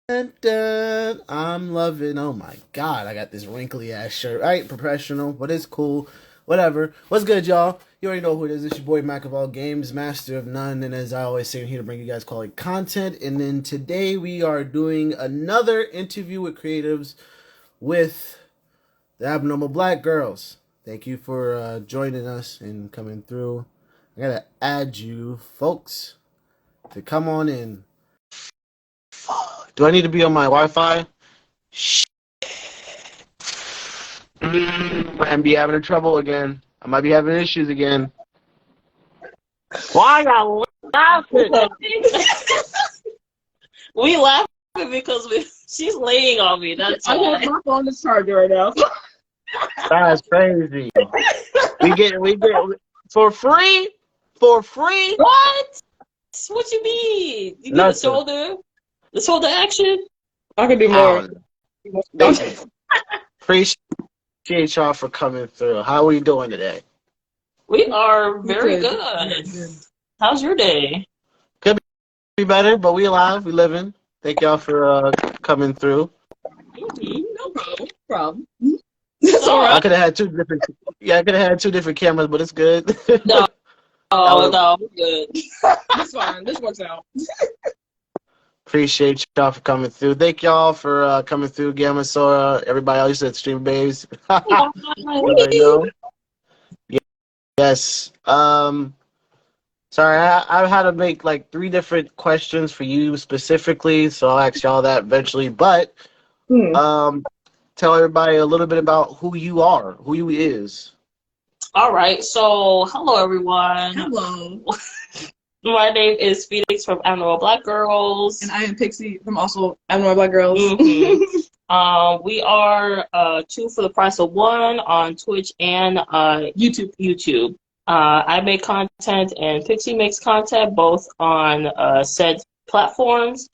Dun, dun. I'm loving. Oh my god, I got this wrinkly ass shirt. All right, professional, but it's cool. Whatever. What's good, y'all? You already know who it is. It's your boy Mac of all games, master of none, and as I always say, I'm here to bring you guys quality content. And then today we are doing another interview with creatives with the Abnormal Black Girls. Thank you for joining us and coming through. I gotta add you folks to come on in. Do I need to be on my Wi-Fi? Shit. I might be having trouble again. I might be having issues again. Why y'all laughing? We laughing because she's laying on me. That's I why. have my phone is charging right now. That's crazy. We get for free? For free? What? What you mean? You need the shoulder action? I can do more. Okay. Appreciate y'all for coming through. How are we doing today? We are very good. How's your day? Could be better, but we alive. We living. Thank y'all for coming through. No problem. It's all I right. could have had two different. Yeah, I could have had two different cameras, but it's good. No, no, we're good. It's fine. This works out. Appreciate y'all for coming through. Thank y'all for coming through, Gamma Sora. Everybody else said Stream Babes. You know? Yes. Sorry, I had to make like 3 different questions for you specifically, so I'll ask y'all that eventually. But tell everybody a little bit about who you are, who you is. All right, so hello everyone. Hello. My name is Phoenix from Abnormal Black Girls. And I am Pixie from also Abnormal Black Girls. We are 2 for the price of 1 on Twitch and YouTube. I make content and Pixie makes content both on said platforms.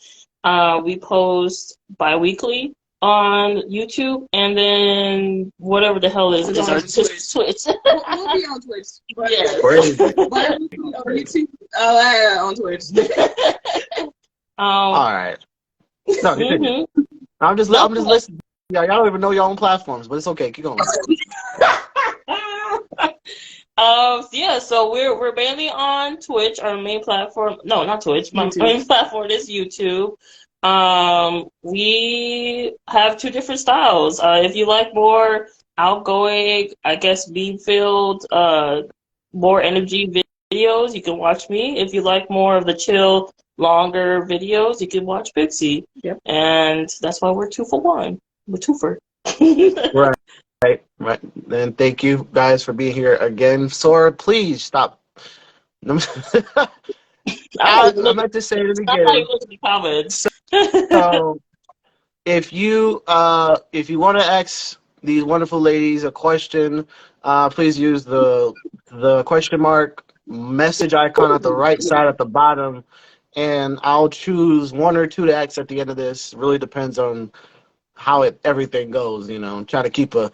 We post bi-weekly on YouTube, and then whatever the hell is our Twitch. We'll be on Twitch. Yeah. On Twitch. All right. No, continue. I'm just listening. Y'all don't even know your own platforms, but it's okay. Keep going. Yeah, so we're mainly on Twitch. Our main platform, no, not Twitch. My main platform is YouTube. We have 2 different styles. If you like more outgoing, I guess meme-filled, more energy videos, you can watch me. If you like more of the chill, longer videos, you can watch Pixie. Yep. And that's why we're 2 for 1. We're 2 for. Right. Then thank you guys for being here again. Sora, please stop. I meant to say it at the beginning. So, if you want to ask these wonderful ladies a question, please use the question mark message icon at the right side at the bottom, and I'll choose 1 or 2 to ask at the end of this. Really depends on how everything goes. You know, trying to keep a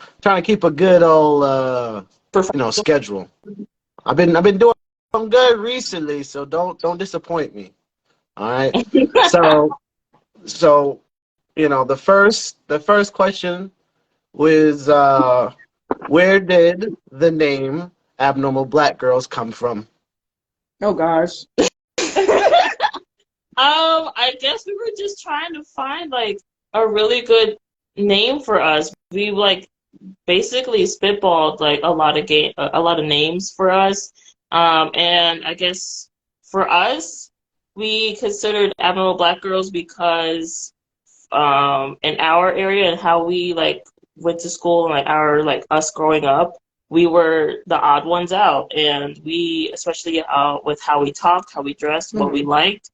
good old schedule. I've been doing good recently, so don't disappoint me. All right. So, the first question was, where did the name Abnormal Black Girls come from? Oh gosh. I guess we were just trying to find like a really good name for us. We like basically spitballed like a lot of names for us. And I guess for us, we considered Abnormal Black Girls because in our area and how we like went to school and like us growing up, we were the odd ones out, and we especially with how we talked, how we dressed, what we liked,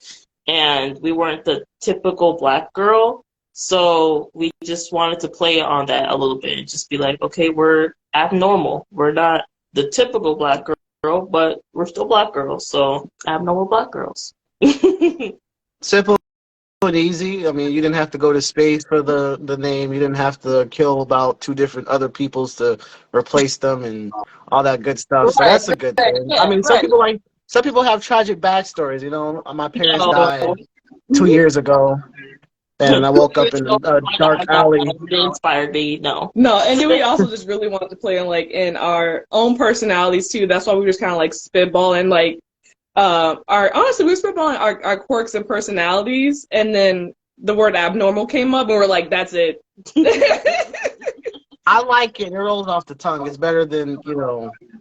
and we weren't the typical black girl. So we just wanted to play on that a little bit and just be like, okay, we're abnormal. We're not the typical black girl, but we're still black girls. So Abnormal Black Girls. Simple and easy. I mean, you didn't have to go to space for the name. You didn't have to kill about 2 different other peoples to replace them and all that good stuff. So that's a good thing. Yeah, I mean, some people have tragic backstories. You know, my parents died 2 years ago, and I woke up in a dark alley. It inspired me. No. No, and then we also just really wanted to play in our own personalities too. That's why we were just kind of like spitballing honestly we were spitballing our quirks and personalities, and then the word abnormal came up and we're like, that's it. I like it. It rolls off the tongue. It's better than,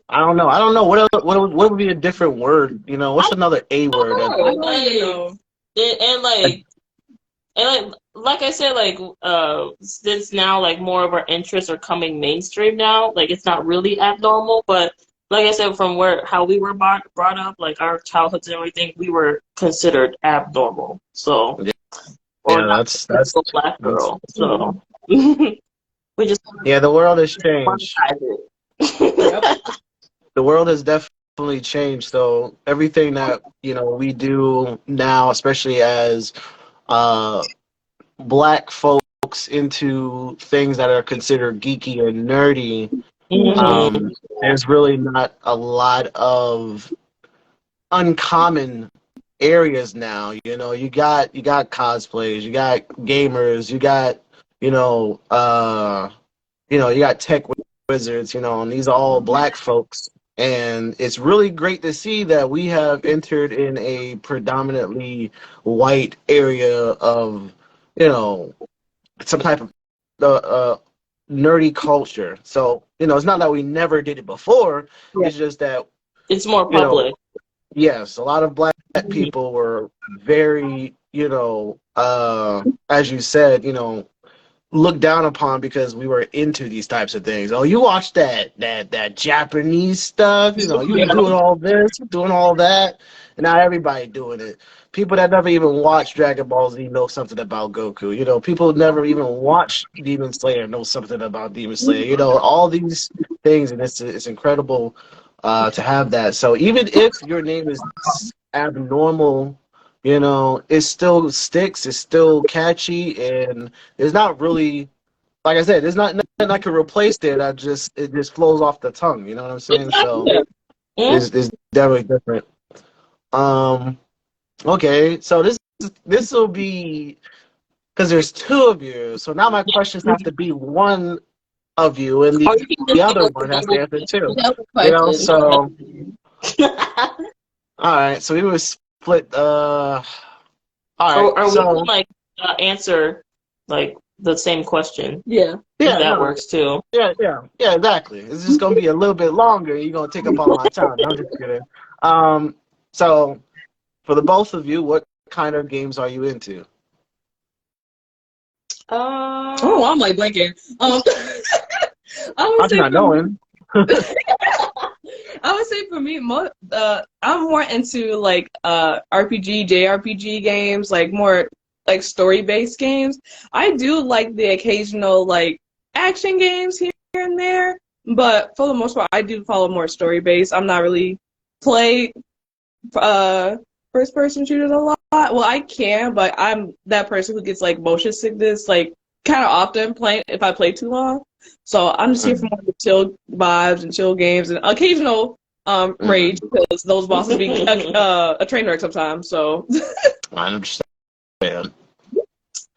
I don't know. What would be a different word? What's another A word? I don't even know. And like I said, since now more of our interests are coming mainstream now, it's not really abnormal, but like I said, from how we were brought up, our childhoods and everything, we were considered abnormal. So that's black girl. So we just the world has changed. Yep. The world has definitely changed. So everything that we do now, especially as black folks into things that are considered geeky and nerdy, there's really not a lot of uncommon areas now. You got cosplays, you got gamers, you got you got tech wizards, and these are all black folks. And it's really great to see that we have entered in a predominantly white area of, some type of nerdy culture. So, it's not that we never did it before. Yeah. It's just that it's more public. Yes, a lot of black people were very, as you said, looked down upon because we were into these types of things. Oh, you watch that Japanese stuff, you doing all this, doing all that, and now everybody doing it. People that never even watched Dragon Ball Z know something about Goku. People never even watched Demon Slayer know something about Demon Slayer. All these things, and it's incredible to have that. So even if your name is abnormal, it still sticks, it's still catchy, and there's not really, like I said, there's not nothing I can replace it. It just flows off the tongue, you know what I'm saying? Exactly. So it's definitely different. Okay, so this will be, because there's two of you, so now my questions have to be one of you, and the other one has to answer two. So all right, so we were split. All right. Or we can answer the same question. Yeah. That works too. Yeah, exactly. It's just gonna be a little bit longer. You're gonna take up all my time. I'm just kidding. So for the both of you, what kind of games are you into? I'm blanking. I'm not knowing. I would say for me, I'm more into RPG, JRPG games, more story-based games. I do like the occasional action games here and there, but for the most part, I do follow more story-based. I'm not really play first-person shooters a lot. Well, I can, but I'm that person who gets motion sickness kind of often playing if I play too long. So I'm just here for more chill vibes and chill games and occasional rage, because those bosses be a train wreck sometimes. So I understand.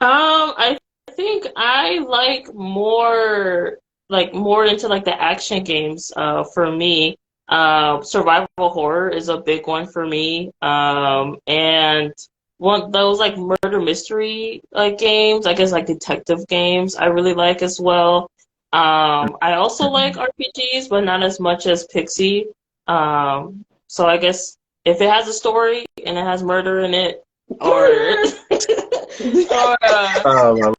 I think I like more into the action games. For me, survival horror is a big one for me. And those murder mystery games, I guess detective games, I really like as well. I also like RPGs, but not as much as Pixie. So I guess if it has a story and it has murder in it, or oh my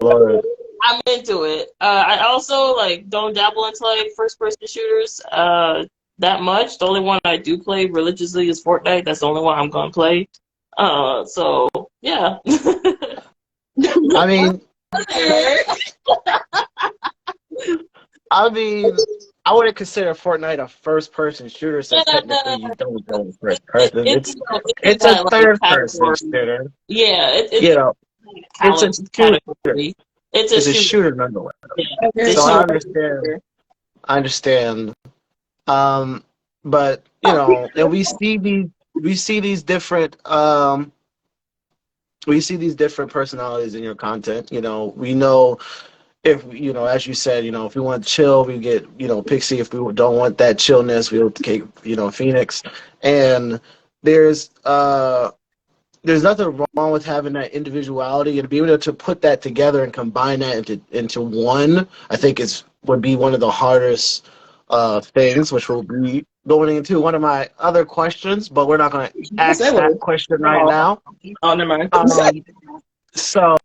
Lord, I'm into it. I also don't dabble into first-person shooters that much. The only one I do play religiously is Fortnite. That's the only one I'm gonna play. So yeah. I mean, I wouldn't consider Fortnite a first-person shooter, so technically you don't go first person. It's a third-person shooter. Yeah, it's a category. It's a shooter nonetheless. Yeah. So I understand. But and we see these different we see these different personalities in your content. You know, we know if you know, as you said, you know, if we want chill, we get Pixie. If we don't want that chillness, we'll take Phoenix. And there's uh there's nothing wrong with having that individuality and to be able to put that together and combine that into one. I think would be one of the hardest things, which will be going into one of my other questions, but we're not going to Yes, ask it that was. question right now. Oh, never mind. So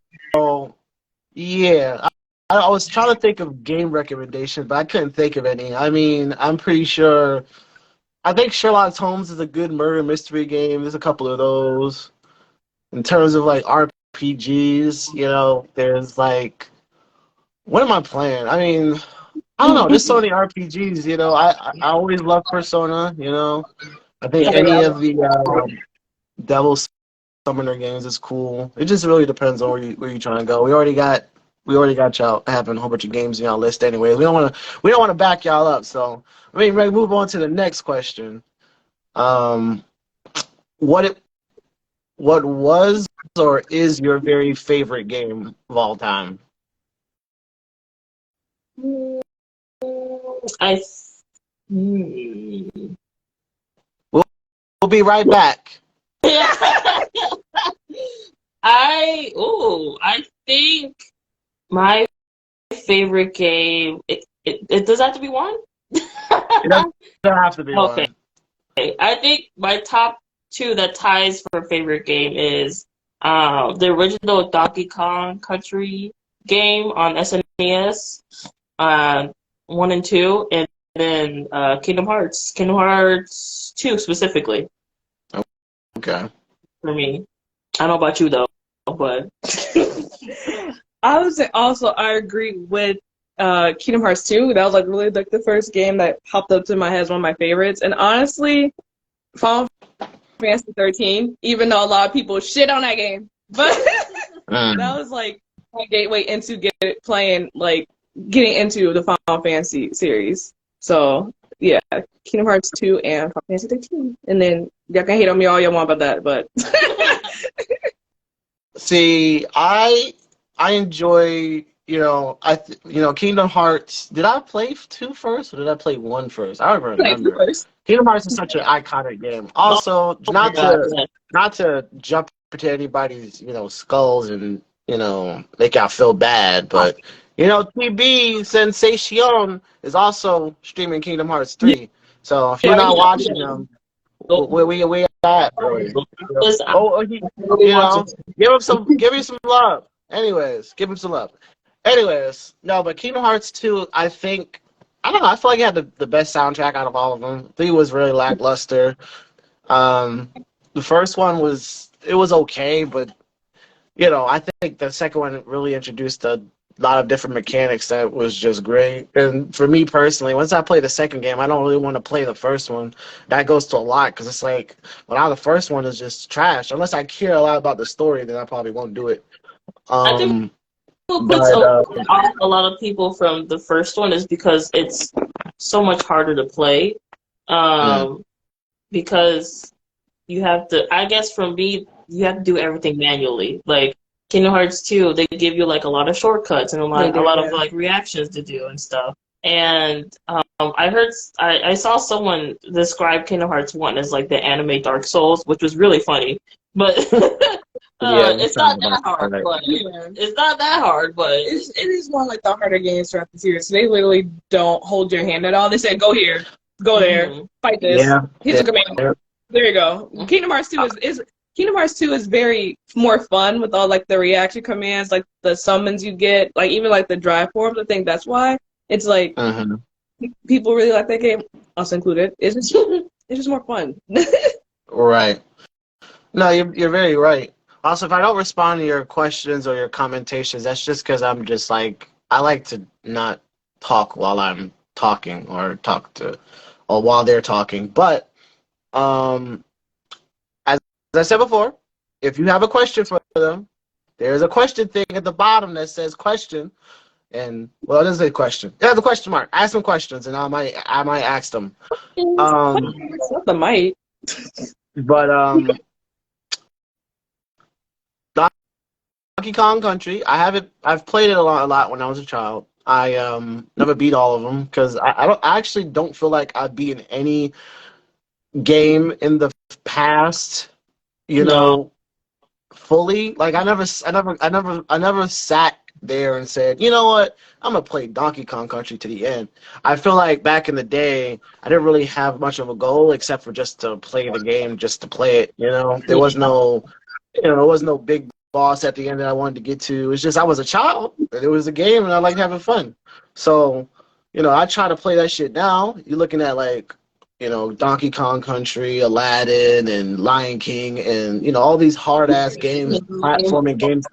yeah, I was trying to think of game recommendations, but I couldn't think of any. I mean, I'm pretty sure. I think Sherlock Holmes is a good murder mystery game. There's a couple of those. In terms of like RPGs, there's like, what am I playing? I mean, I don't know. There's so many RPGs. I always love Persona. I think any of the Devil Summoner games is cool. It just really depends on where you trying to go. We already got y'all having a whole bunch of games in y'all list anyway. We don't want to back y'all up. So ready to move on to the next question. What was or is your very favorite game of all time? We'll be right back. I think my favorite game. It does have to be one. It doesn't have to be okay. one. I think my top two that ties for favorite game is the original Donkey Kong Country game on SNES, 1 and 2, and then Kingdom Hearts 2 specifically. Okay. For me, I don't know about you though, but I would say also I agree with Kingdom Hearts 2. That was like really like the first game that popped up to my head as one of my favorites. And honestly, Final Fantasy 13, even though a lot of people shit on that game, but that was like my gateway into getting into the Final Fantasy series. So yeah, Kingdom Hearts 2 and Final Fantasy 13. And then y'all can hate on me all y'all want about that, but see, I enjoy Kingdom Hearts. Did I play 2 first or did I play 1 first? I don't remember. Kingdom Hearts is such an iconic game. Also, not to jump into anybody's skulls and make y'all feel bad, but TB Sensation is also streaming Kingdom Hearts 3. So if you're not watching them, we at, really. Give him some love. Anyways, give him some love. Anyways, no, but Kingdom Hearts 2, I don't know, I feel like it had the best soundtrack out of all of them. 3 was really lackluster. The first one was okay, but I think the second one really introduced a lot of different mechanics that was just great. And for me personally, once I play the second game, I don't really want to play the first one. That goes to a lot because it's like, well, now the first one is just trash. Unless I care a lot about the story, then I probably won't do it. I think what puts off a lot of people from the first one is because it's so much harder to play. Because you have to, I guess for me, you have to do everything manually. Like Kingdom Hearts 2, they give you like a lot of shortcuts and a lot of like reactions to do and stuff. And I saw someone describe Kingdom Hearts 1 as like the anime Dark Souls, which was really funny. But it's not that hard. It's not that hard, but it is one of like the harder games throughout the series. So they literally don't hold your hand at all. They say, "Go here, go there, fight this, hit the command." There you go. Kingdom Hearts 2 is very more fun with all like the reaction commands, like the summons you get, like even like the drive forms. I think that's why it's like people really like that game, us included. It's just more fun. Right. No, you're very right. Also, if I don't respond to your questions or your commentations, that's just because I'm just like, I like to not talk while I'm talking or while they're talking. But as I said before, if you have a question for them, there's a question thing at the bottom that says question. And well, it doesn't say question. Yeah, the question mark. Ask them questions, and I might ask them. Not the might. But Donkey Kong Country. I've played it a lot when I was a child. I never beat all of them because I actually don't feel like I've beaten any game in the past. You No. know, fully. Like I never sat there and said, you know what, I'm gonna play Donkey Kong Country to the end. I feel like back in the day, I didn't really have much of a goal except for just to play the game, just to play it. You know, there was no, there was no big boss at the end that I wanted to get to. It's just I was a child, and it was a game, and I liked having fun. So, I try to play that shit now. You're looking at like Donkey Kong Country, Aladdin, and Lion King, and all these hard ass games, platforming games.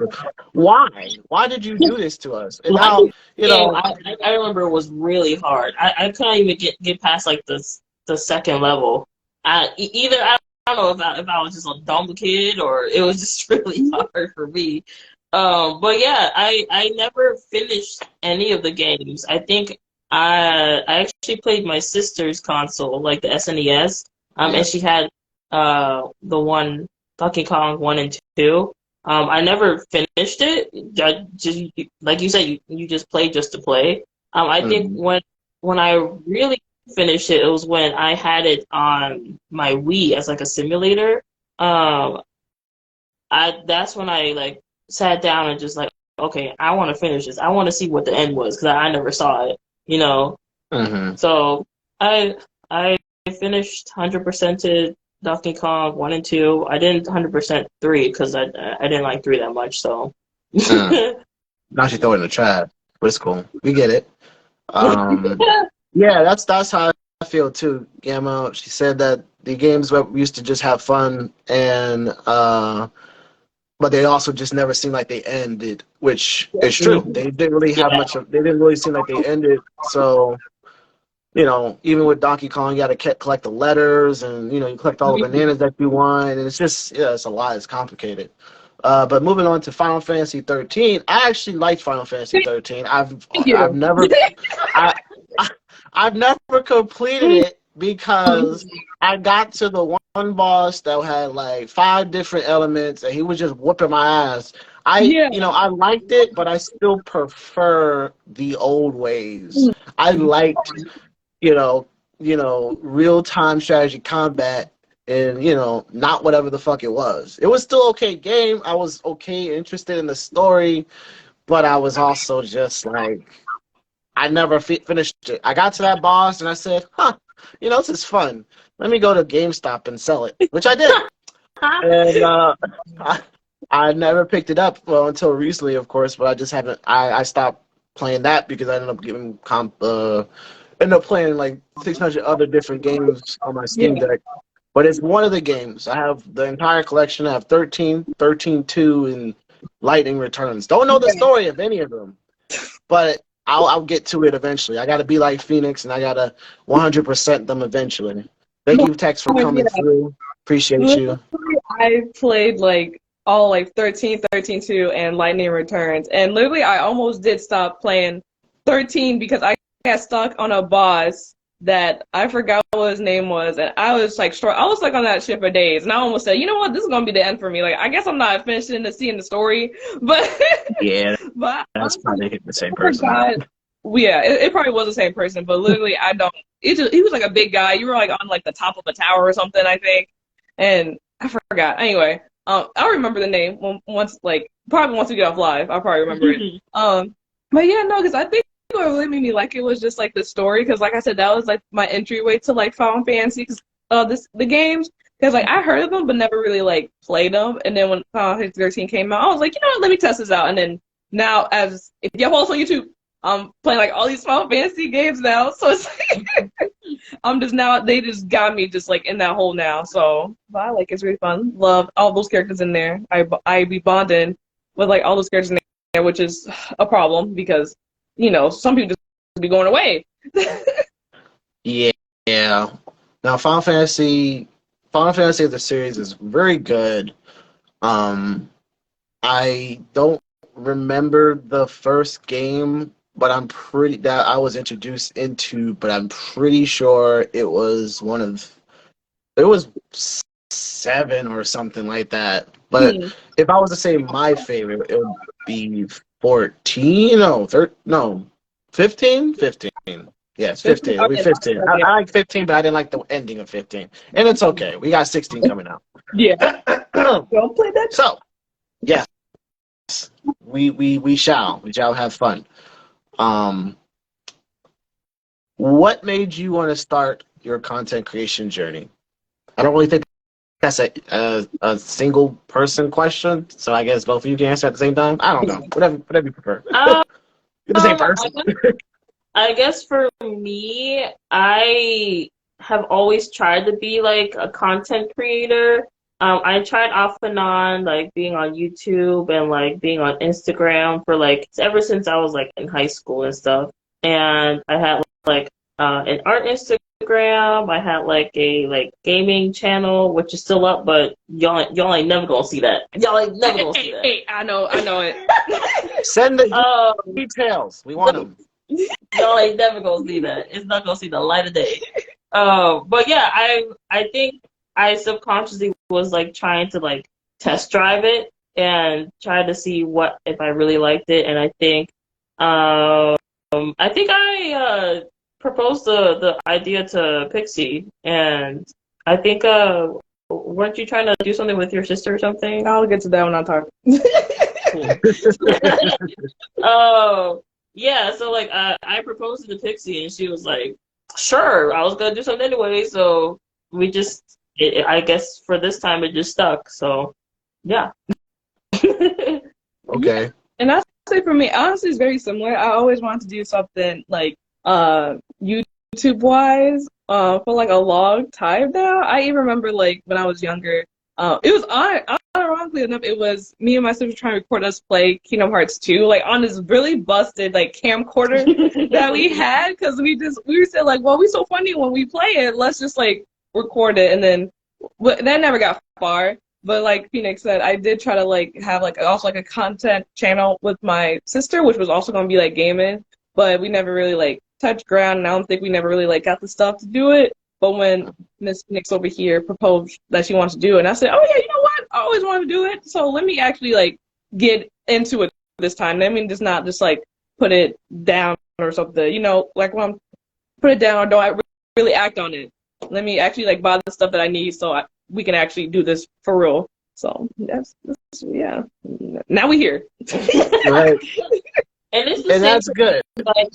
Why? Why did you do this to us? And now, Game, I remember it was really hard. I couldn't even get past like the second level. I don't know if I was just a dumb kid or it was just really hard for me. But yeah, I never finished any of the games. I think I actually played my sister's console, like the SNES, and she had the one Donkey Kong 1 and 2. I never finished it. Just like you said, you just played just to play. I think when I really finished it, it was when I had it on my Wii as like a simulator. That's when I like sat down and just like, okay, I want to finish this. I want to see what the end was because I never saw it. So I finished 100%ed Donkey Kong 1 and 2. I didn't 100% 3 because I didn't like 3 that much. So now she throw it in the trash, but it's cool. We get it. Yeah, that's how I feel too. Gamma. She said that the games we used to just have fun and but they also just never seemed like they ended, which is true. They didn't really have much of. They didn't really seem like they ended. So, even with Donkey Kong, you got to collect the letters, and you collect all the bananas that you want, and it's just it's a lot. It's complicated. But moving on to Final Fantasy 13, I actually liked Final Fantasy 13. I've never I've never completed it because I got to the one boss that had like 5 different elements, and he was just whooping my ass. I liked it, but I still prefer the old ways. I liked, real time strategy combat, and not whatever the fuck it was. It was still okay game. I was okay interested in the story, but I was also just like, I never finished it. I got to that boss and I said, this is fun. Let me go to GameStop and sell it, which I did. And I never picked it up until recently, of course, but I just haven't. I stopped playing that because I ended up playing like 600 other different games on my Steam Deck. But it's one of the games. I have the entire collection. I have 13, 2, and Lightning Returns. Don't know the story of any of them, but I'll get to it eventually. I got to be like Phoenix, and I got to 100% them eventually. Thank you, Tex, for coming through. Appreciate you. I played like all like 13, 2, and Lightning Returns. And literally, I almost did stop playing 13 because I got stuck on a boss that I forgot what his name was. And I was like, I was like on that shit for days. And I almost said, you know what, this is going to be the end for me. Like, I guess I'm not finishing seeing the story. But yeah, but that's probably the same person. Yeah, it probably was the same person, but literally, I don't. He was like a big guy. You were like on like the top of a tower or something, I think, and I forgot. Anyway, I'll remember the name once we get off live. I'll probably remember it. But yeah, no, because I think what really made me like it was just like the story, because like I said, that was like my entryway to like Final Fantasy, the games. Because like I heard of them, but never really like played them. And then when Final Fantasy 13 came out, I was like, you know what, let me test this out. And then now, if you have also YouTube. I'm playing like all these Final Fantasy games now, so it's like they just got me just like in that hole now. So, but I like it's really fun. Love all those characters in there. I be bonding with like all those characters in there, which is a problem because some people just be going away. Yeah. Now Final Fantasy the series is very good. I don't remember the first game but I'm pretty sure it was 7 or something like that. But if I was to say my favorite, it would be 14. No, 15. 15. Yes, 15. It'll be 15. I like 15, but I didn't like the ending of 15. And it's okay. We got 16 coming out. Yeah. Don't play that. So, yes, we shall have fun. What made you want to start your content creation journey? I don't really think that's a single person question, so I guess both of you can answer at the same time. I don't know. Whatever you prefer. You're the same person. I guess for me, I have always tried to be like a content creator. I tried off and on, like being on YouTube and like being on Instagram for like ever since I was like in high school and stuff. And I had like an art Instagram. I had like a like gaming channel, which is still up, but y'all ain't never gonna see that. Y'all ain't never gonna see that. Hey, I know it. Send the details. We want them. Y'all ain't never gonna see that. It's not gonna see the light of day. But yeah, I think I subconsciously was like trying to like test drive it and try to see what if I really liked it. And I think I proposed the idea to Pixie, and I think weren't you trying to do something with your sister or something? I'll get to that when I talk. Oh. Yeah, so like I proposed to Pixie and she was like, sure, I was gonna do something anyway, so we just I guess for this time it just stuck, so yeah. Okay. And I say for me, honestly, it's very similar. I always wanted to do something like YouTube wise for like a long time now. I even remember like when I was younger, it was ironically enough, it was me and my sister trying to record us play Kingdom Hearts 2, like on this really busted like camcorder that we had, because we said like, well, we so funny when we play it, let's just like record it, and then that never got far. But like Phoenix said, I did try to like have like also like a content channel with my sister, which was also gonna be like gaming, but we never really like touched ground, and I don't think we never really like got the stuff to do it. But when Miss Phoenix over here proposed that she wants to do it, and I said, oh yeah, you know what? I always wanted to do it, so let me actually like get into it this time. I mean, just not just like put it down or something, you know, like when I'm put it down or don't I really act on it. Let me actually like buy the stuff that I need so we can actually do this for real. So that's yeah. Now we here. Right. And it's the same that's good.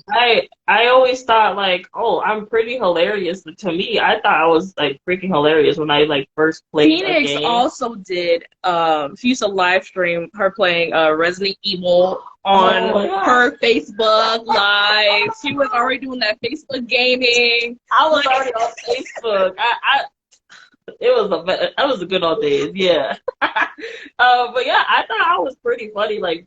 Like I always thought like, oh, I'm pretty hilarious. But to me, I thought I was like freaking hilarious when I like first played Phoenix a game. also did she used to live stream her playing Resident Evil on her Facebook Live. She was already doing that Facebook gaming. I was already on Facebook. It was a good old days, yeah. But yeah, I thought I was pretty funny. Like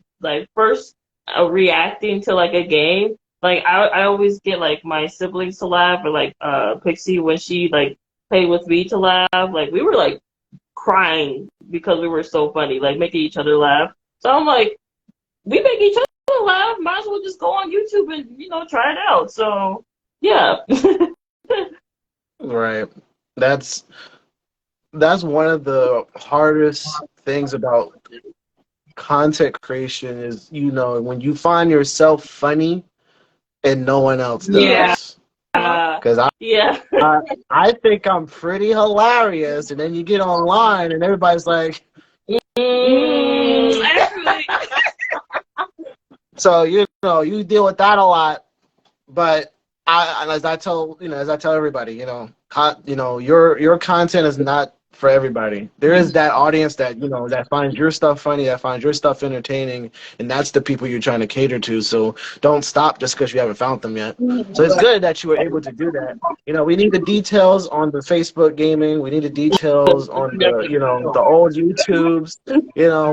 first reacting to like a game. Like I always get like my siblings to laugh, or like Pixie when she like played with me to laugh. Like we were like crying because we were so funny, like making each other laugh. So I'm like, we make each other laugh. Might as well just go on YouTube and try it out. So yeah. Right. That's one of the hardest things about content creation is, when you find yourself funny and no one else does. Yeah. Because I think I'm pretty hilarious, and then you get online and everybody's like, so you deal with that a lot. But as I tell everybody, your content is not for everybody. There is that audience that that finds your stuff funny, that finds your stuff entertaining, and that's the people you're trying to cater to. So don't stop just because you haven't found them yet. So it's good that you were able to do that. We need the details on the Facebook gaming. We need the details on the old YouTubes.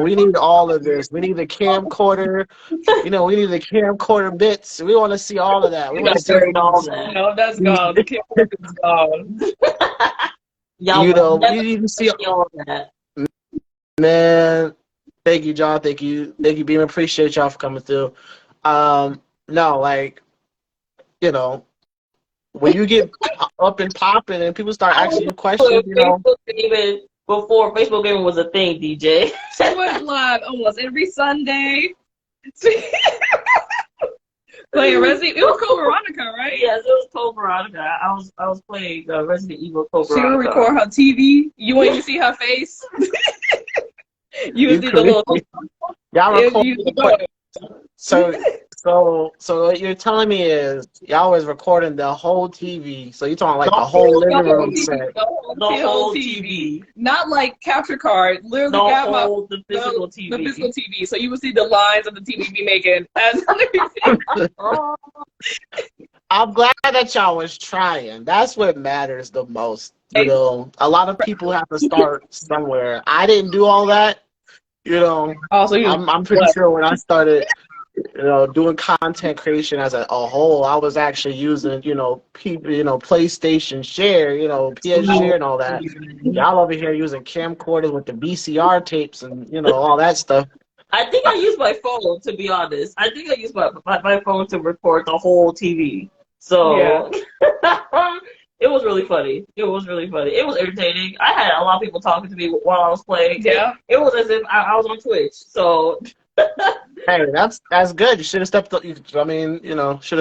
We need all of this. We need the camcorder. We need the camcorder bits. We want to see all of that. We want to see all that. No, that's gone. The camcorder is gone. Y'all you need to see all that. Man, thank you, John. Thank you, Beam. Appreciate y'all for coming through. No, like, when you get up and popping and people start asking you questions, before Facebook gaming was a thing, DJ. She went live almost every Sunday. Playing Resident Evil. It was Code Veronica, right? Yes, it was Code Veronica. I was playing Resident Evil Code Veronica. She would record her TV. You wouldn't even see her face. You would see the little. Y'all record. So what you're telling me is y'all was recording the whole TV. So you're talking like the whole living room set. The whole TV. Not like capture card. Literally got the physical TV. The physical TV. So you would see the lines of the TV be making. I'm glad that y'all was trying. That's what matters the most. You know, a lot of people have to start somewhere. I didn't do all that. You know, I'm pretty sure when I started, you know, doing content creation as a whole, I was actually using, PlayStation Share, PS Share and all that. Y'all over here using camcorders with the VCR tapes and, all that stuff. I think I used my phone, to be honest. I think I used my phone to record the whole TV. So, yeah. It was really funny. It was entertaining. I had a lot of people talking to me while I was playing. Yeah. It was as if I was on Twitch. So. Hey, that's good. You should have stepped up. Should have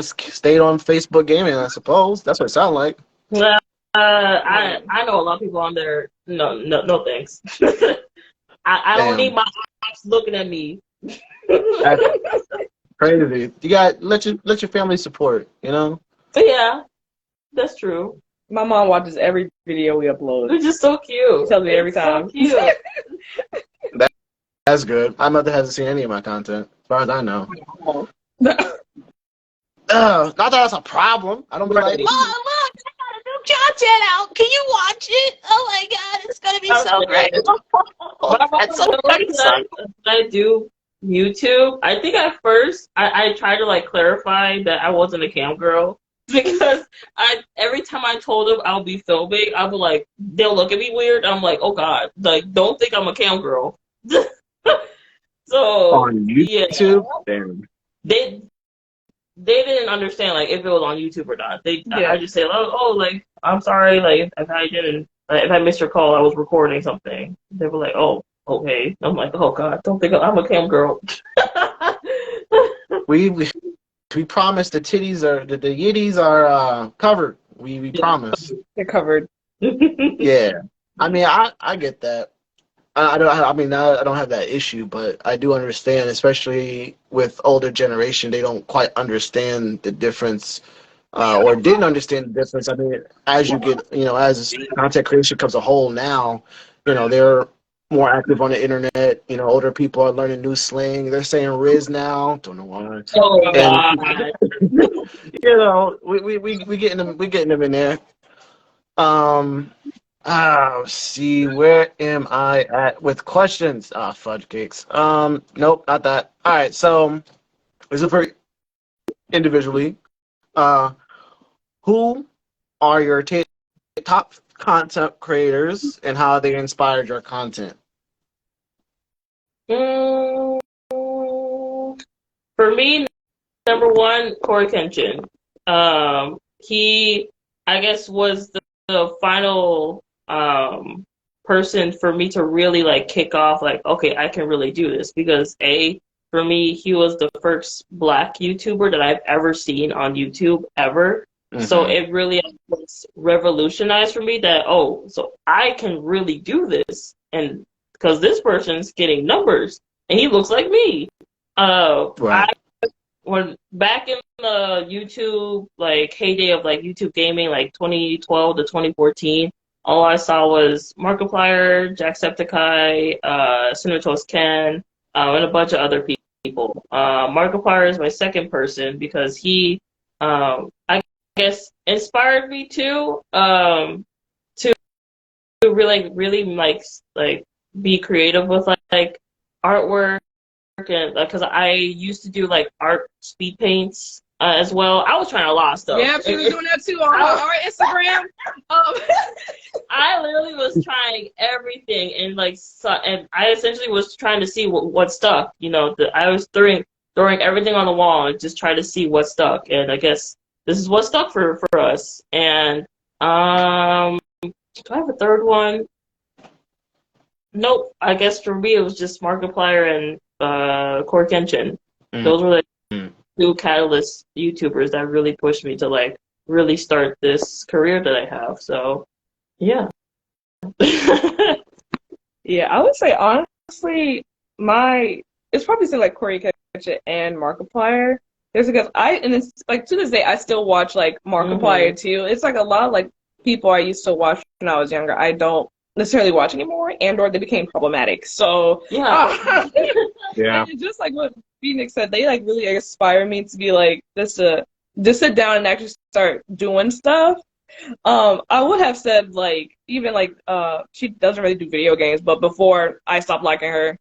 stayed on Facebook gaming, I suppose. That's what it sounded like. I know a lot of people on there. No thanks. I don't need my ops looking at me. That's crazy. You got let your family support. But yeah, that's true. My mom watches every video we upload. It's just so cute. She tells me every time. So cute. That's good. My mother hasn't seen any of my content, as far as I know. Not that that's a problem. I don't be like, Mom, look, I got a new content out. Can you watch it? Oh my God, it's gonna be so great. That's so exciting. I do YouTube. I think at first I tried to clarify that I wasn't a cam girl. Because every time I told them I'll be filming, I would they'll look at me weird. I'm like, oh God, don't think I'm a cam girl. So on YouTube, yeah, they didn't understand if it was on YouTube or not. I just say, I'm sorry, if I missed your call, I was recording something. They were like, oh, okay. I'm like, oh God, don't think I'm a cam girl. We promise the titties the yitties are covered. We promise. They're covered. Yeah. I mean, I get that. I don't have that issue, but I do understand, especially with older generation, they don't quite understand the difference, or didn't understand the difference. I mean, as you get, as content creation becomes a whole now, they're more active on the internet. Older people are learning new slang. They're saying Riz now. Don't know why. Oh God. We getting them in there. See, where am I at with questions? Fudge cakes. Nope, not that. All right, so this is for individually. Who are your top content creators and how they inspired your content? For me, number one, Corey Kenshin. He, I guess, was the final person for me to really kick off okay, I can really do this, because for me, he was the first Black YouTuber that I've ever seen on YouTube ever. Mm-hmm. So it really was revolutionized for me that, so I can really do this, and because this person's getting numbers and he looks like me. Right. When back in the YouTube heyday of YouTube gaming, 2012 to 2014, all I saw was Markiplier, Jacksepticeye, Cinnatoast Ken, and a bunch of other people. Markiplier is my second person because he, I guess, inspired me to really be creative with artwork, and because I used to do art speed paints as well. I was trying a lot of stuff. Yeah, she was doing that too on our Instagram. I literally was trying everything, and and I essentially was trying to see what stuck. I was throwing everything on the wall and just trying to see what stuck, and I guess this is what stuck for us. And do I have a third one? Nope. I guess for me it was just Markiplier and Core Kenshin. Mm. Those were the two catalyst YouTubers that really pushed me to like really start this career that I have. So yeah. Yeah, I would say honestly, it's probably still like Corey Ketchum and Markiplier. Just because and it's like to this day I still watch like Markiplier too. It's like a lot of like people I used to watch when I was younger. I don't necessarily watch anymore, and or they became problematic. So yeah, yeah. And just like what Phoenix said, they like really inspire me to be like just sit down and actually start doing stuff. I would have said like even like she doesn't really do video games, but before I stopped liking her,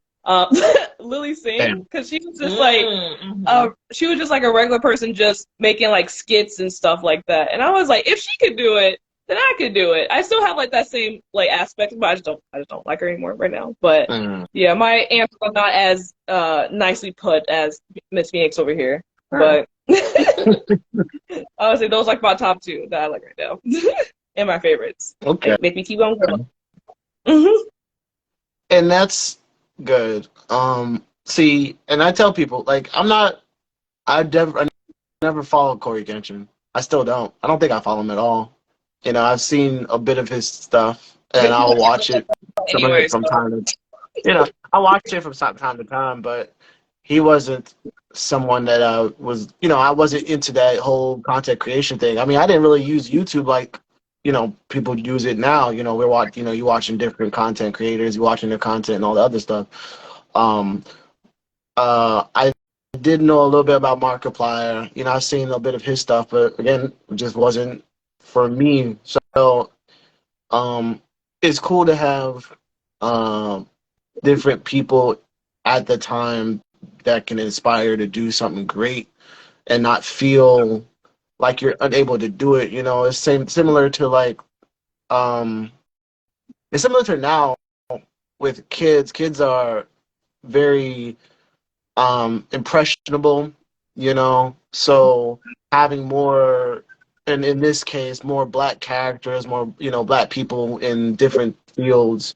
Lily Singh, because she was just like she was just like a regular person just making like skits and stuff like that, and I was like, if she could do it, then I could do it. I still have like that same like aspect, but I just don't like her anymore right now. But yeah, my answers are not as nicely put as Miss Phoenix over here, but. I would say those like my top two that I like right now, and my favorites. Okay, make me keep on going. And that's good. See, and I tell people like I never followed Corey Kenshin. I still don't. I don't think I follow him at all. You know, I've seen a bit of his stuff, and I'll watch it from time to. You know, I watch it from time to time, but he wasn't someone that was, you know, I wasn't into that whole content creation thing. I mean, I didn't really use YouTube like, you know, people use it now. You know, you're watching different content creators, you're watching their content and all the other stuff. I did know a little bit about Markiplier. You know, I've seen a bit of his stuff, but again, it just wasn't for me. So, it's cool to have different people at the time that can inspire to do something great and not feel like you're unable to do it. You know, it's similar to like it's similar to now with kids. Kids are very impressionable, you know, so having more, and in this case more black characters, more, you know, black people in different fields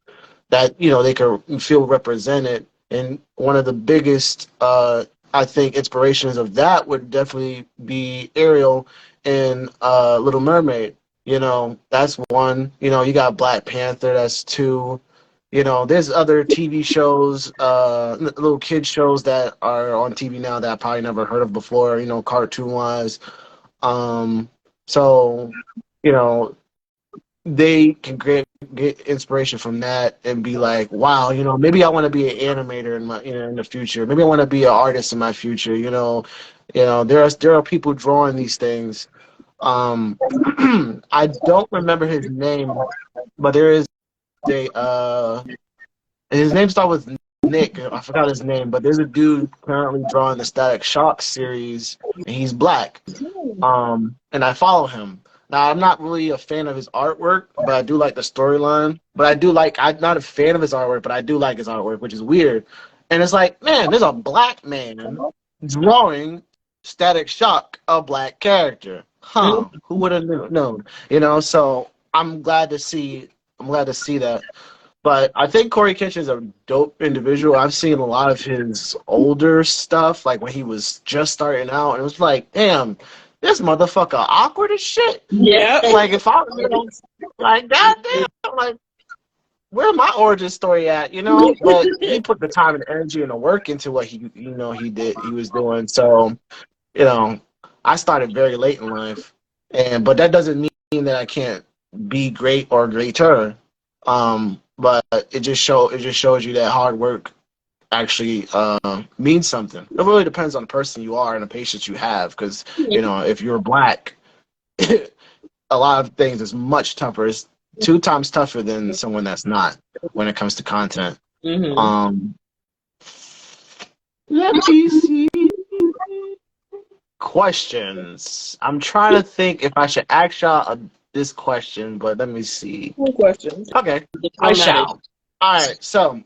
that, you know, they can feel represented. And one of the biggest, I think, inspirations of that would definitely be Ariel in Little Mermaid. You know, that's one. You know, you got Black Panther, that's two. You know, there's other TV shows, little kid shows that are on TV now that I probably never heard of before, you know, cartoon-wise. So, you know, they can get inspiration from that and be like, wow, you know, maybe I want to be an animator in my, you know, in the future. Maybe I want to be an artist in my future. You know, there are people drawing these things. I don't remember his name, but there is his name starts with Nick. I forgot his name, but there's a dude currently drawing the Static Shock series, and he's black. And I follow him. Now, I'm not really a fan of his artwork, but I do like the storyline. But I'm not a fan of his artwork, but I do like his artwork, which is weird. And it's like, man, there's a black man drawing Static Shock, a black character. Huh? Who would have known? You know, so I'm glad to see that. But I think Corey Kitchen is a dope individual. I've seen a lot of his older stuff, like when he was just starting out, and it was like, damn, this motherfucker awkward as shit. Yeah. Like, if I was like, goddamn, like, where's my origin story at, you know? But he put the time and energy and the work into what he was doing. So, you know, I started very late in life, but that doesn't mean that I can't be great or greater. But it just shows you that hard work actually means something. It really depends on the person you are and the patience you have, because, you know, if you're black, a lot of things is much tougher. It's 2 times tougher than someone that's not when it comes to content. Let me see. Questions. I'm trying to think if I should ask y'all this question, but let me see. No questions. Okay, I shall. All right, so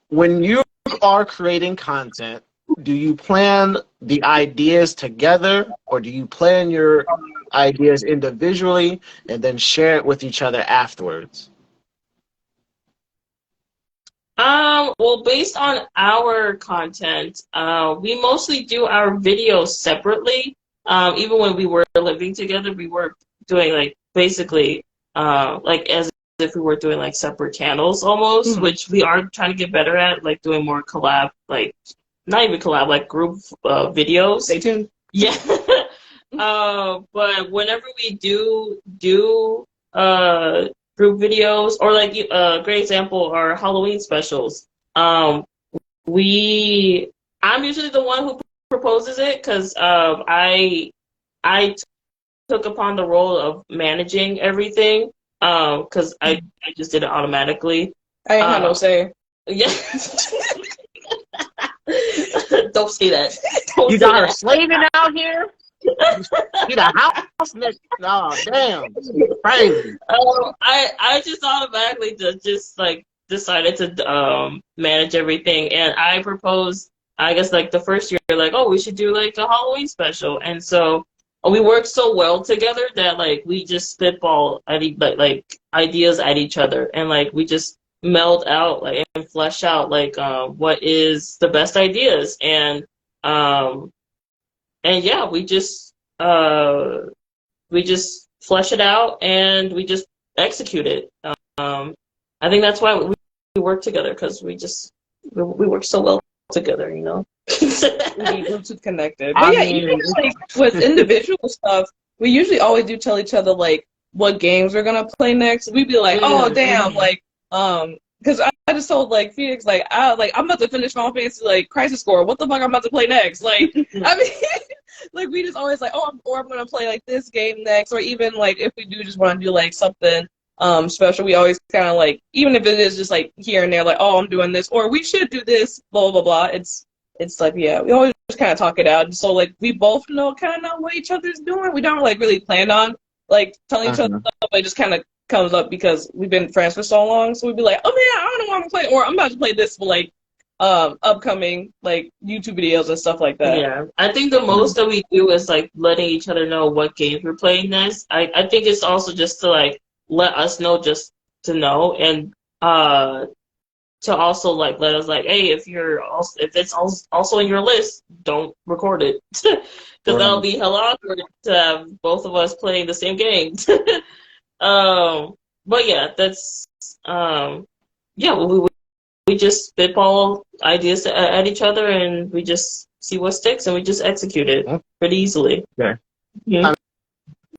when you are creating content, do you plan the ideas together, or do you plan your ideas individually and then share it with each other afterwards? Well, based on our content, we mostly do our videos separately. Even when we were living together, we were doing like basically, like as if we were doing like separate channels almost, which we are trying to get better at, like doing more collab, like not even collab, like group videos. Stay tuned. Yeah. But whenever we do group videos, or like a great example are Halloween specials. We I'm usually the one who proposes it because I took upon the role of managing everything because I just did it automatically. I ain't had no say. Yeah. Don't say that. Don't You say got her that. slaving out here? You the house nigga? Oh, damn. Crazy. I just automatically just like decided to manage everything, and I proposed. I guess like the first year, like, oh, we should do like a Halloween special, and so we worked so well together that like we just spitball at like ideas at each other, and like we just meld out like and flesh out like what is the best ideas, and yeah, we just flesh it out and we just execute it. I think that's why we work together because we work so well together, you know. We're too connected. But I yeah, mean, even like with individual stuff, we usually always do tell each other like what games we're gonna play next. We'd be like, oh damn, like because I just told like Phoenix like I'm about to finish Final Fantasy like Crisis Core. What the fuck I'm about to play next? Like I mean, like we just always like I'm gonna play like this game next, or even like if we do just want to do like something special, we always kind of like even if it is just like here and there, like I'm doing this or we should do this, blah blah blah. It's like yeah, we always just kind of talk it out. So like we both kind of know what each other's doing. We don't like really plan on like telling each other stuff, but it just kind of comes up because we've been friends for so long. So we'd be like, oh man, I don't know what I'm playing, or I'm about to play this for like upcoming like YouTube videos and stuff like that. Yeah, I think the most that we do is like letting each other know what games we're playing next. I think it's also just to like let us know, just to know, and to also like let us like, hey, if it's also in your list, don't record it because that'll be hella awkward to have both of us playing the same game. But yeah, that's yeah, we just spitball ideas at each other, and we just see what sticks, and we just execute it pretty easily. Okay. Yeah.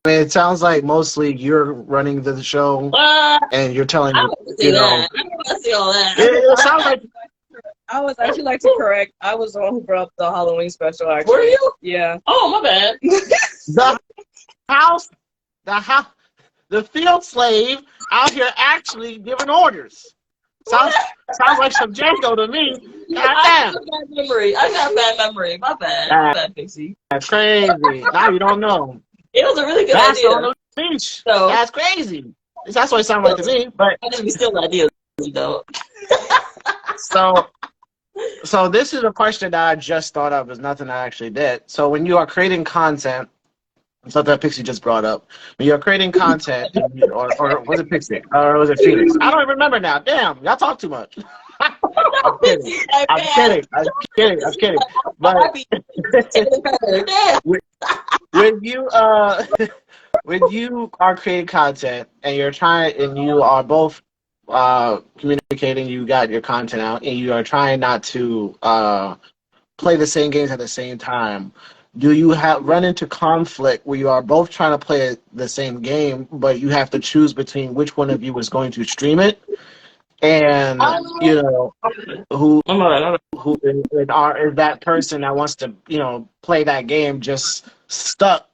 I mean, it sounds like mostly you're running the show, and you're telling I don't want to say that. I don't want to say all that. It sounds like I was actually like to correct. I was the one who brought up the Halloween special. Actually, were you? Yeah. Oh, my bad. the field slave out here actually giving orders. Sounds like some Django to me. I got bad memory. My bad. My bad, Pixie. That's crazy. Now you don't know. It was a really good That's idea. on the beach. So, that's crazy. That's what it sounds like to me. But I think we still ideas, though. So this is a question that I just thought of. It's nothing I actually did. So when you are creating content, something that Pixie just brought up. When you're creating content, or was it Pixie? Or was it Phoenix? I don't even remember now. Damn, y'all talk too much. I'm kidding. But when you are creating content and you are both communicating, you got your content out, and you are trying not to play the same games at the same time, do you run into conflict where you are both trying to play the same game, but you have to choose between which one of you is going to stream it? And you know who is that person that wants to play that game just stuck,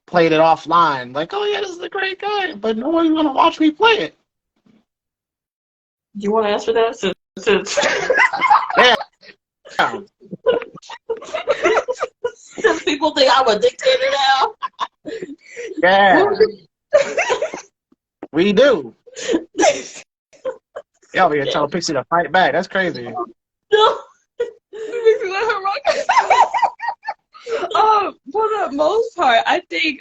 played it offline, like, oh yeah, this is a great game, but no one's gonna watch me play it. Do you want to answer that? Yeah. Since people think I'm a dictator now. Yeah. We do. Yo, we tell Pixie to fight back. That's crazy. No. For the most part, I think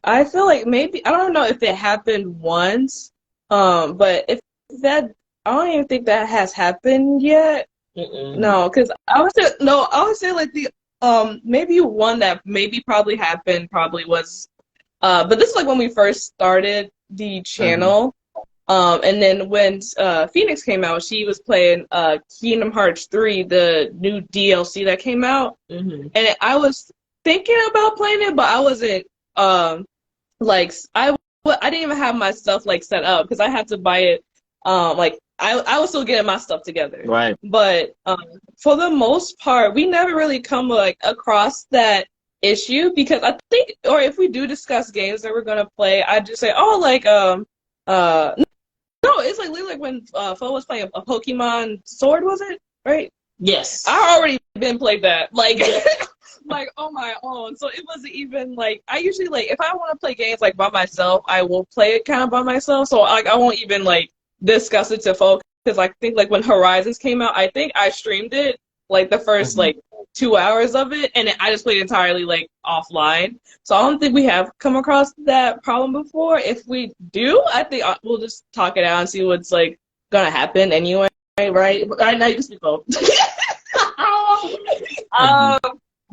I feel like maybe I don't know if it happened once, but if that I don't even think that has happened yet. Mm-mm. No, because I would say like the maybe one that maybe probably happened probably was but this is like when we first started the channel. And then when Phoenix came out, she was playing Kingdom Hearts 3, the new DLC that came out. And I was thinking about playing it, but I wasn't like I didn't even have my stuff like set up because I had to buy it like I was still getting my stuff together. Right. But for the most part, we never really come like across that issue because I think, or if we do discuss games that we're gonna play, I just say, oh, like no, it's like literally like when Fo was playing a Pokemon Sword, was it? Right? Yes. I already been played that. Like like on my own. So it wasn't even like I usually like if I want to play games like by myself, I will play it kind of by myself. So like I won't even like discuss it to folks because I think like when Horizons came out, I think I streamed it like the first like 2 hours of it, and then I just played entirely like offline. So I don't think we have come across that problem before. If we do, I think we'll just talk it out and see what's like gonna happen anyway. Right? Right now you can speak both.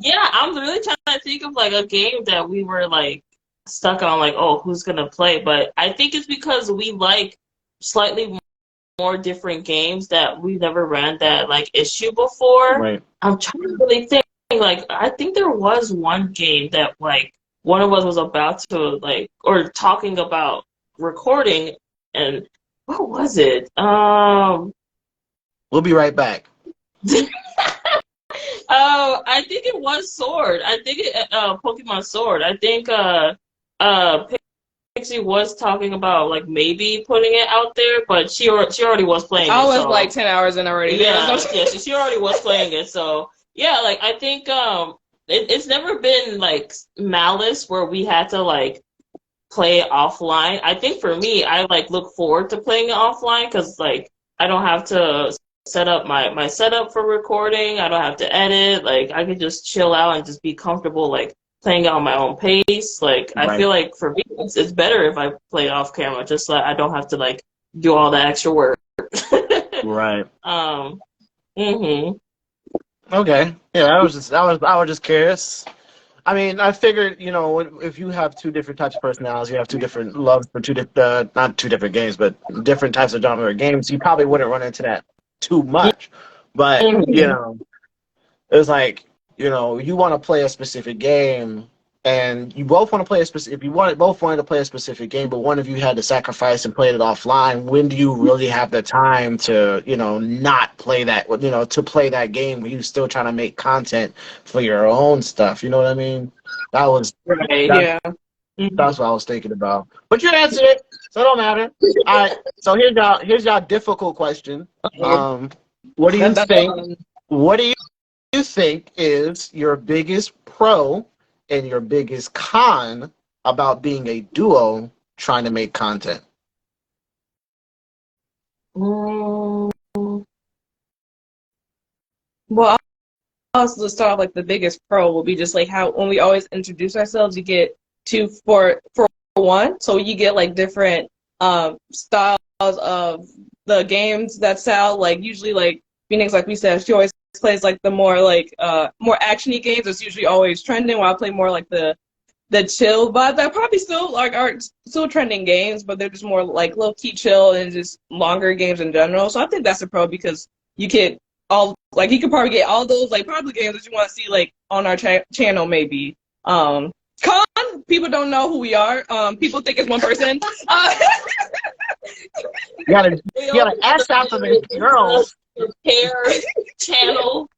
Yeah, I'm really trying to think of like a game that we were like stuck on, like, oh, who's gonna play? But I think it's because we like slightly more different games that we've never ran that like issue before. Right. I'm trying to really think. Like, I think there was one game that like one of us was about to like or talking about recording, and what was it? We'll be right back. I think it was Sword. I think it Pokemon Sword. I think Pixie was talking about like maybe putting it out there, but she already was playing it. I was so. like 10 hours in already. Yeah, she already was playing it. So yeah, like I think it's never been like malice where we had to like play it offline. I think for me, I like look forward to playing it offline because like I don't have to set up my setup for recording. I don't have to edit. Like I can just chill out and just be comfortable like playing it on my own pace. Like I feel like for me it's better if I play it off camera, just so I don't have to like do all the extra work. Right. Okay. Yeah, I was just curious. I mean, I figured, you know, if you have two different types of personalities, you have two different loves for not two different games, but different types of genre of games, you probably wouldn't run into that too much. But, you know, it's like, you know, you want to play a specific game, and you both want to play both wanted to play a specific game, but one of you had to sacrifice and play it offline. When do you really have the time to, you know, not play that, you know, to play that game when you're still trying to make content for your own stuff? You know what I mean? That's what I was thinking about. But you answered it, so it don't matter. All right. So here's y'all difficult question. What do you think? What do you think is your biggest pro and your biggest con about being a duo trying to make content? Well, let's start off like the biggest pro will be just like how when we always introduce ourselves, you get two for one, so you get like different styles of the games that sell. Like usually like Phoenix, like we said, she always plays like the more like more actiony games. It's usually always trending, while I play more like the chill vibe that probably still like are still trending games, but they're just more like low key chill and just longer games in general. So I think that's a pro because you could you could probably get all those like popular games that you want to see like on our channel maybe. Con, people don't know who we are. People think it's one person. You gotta ask out to the girls. Hair channel.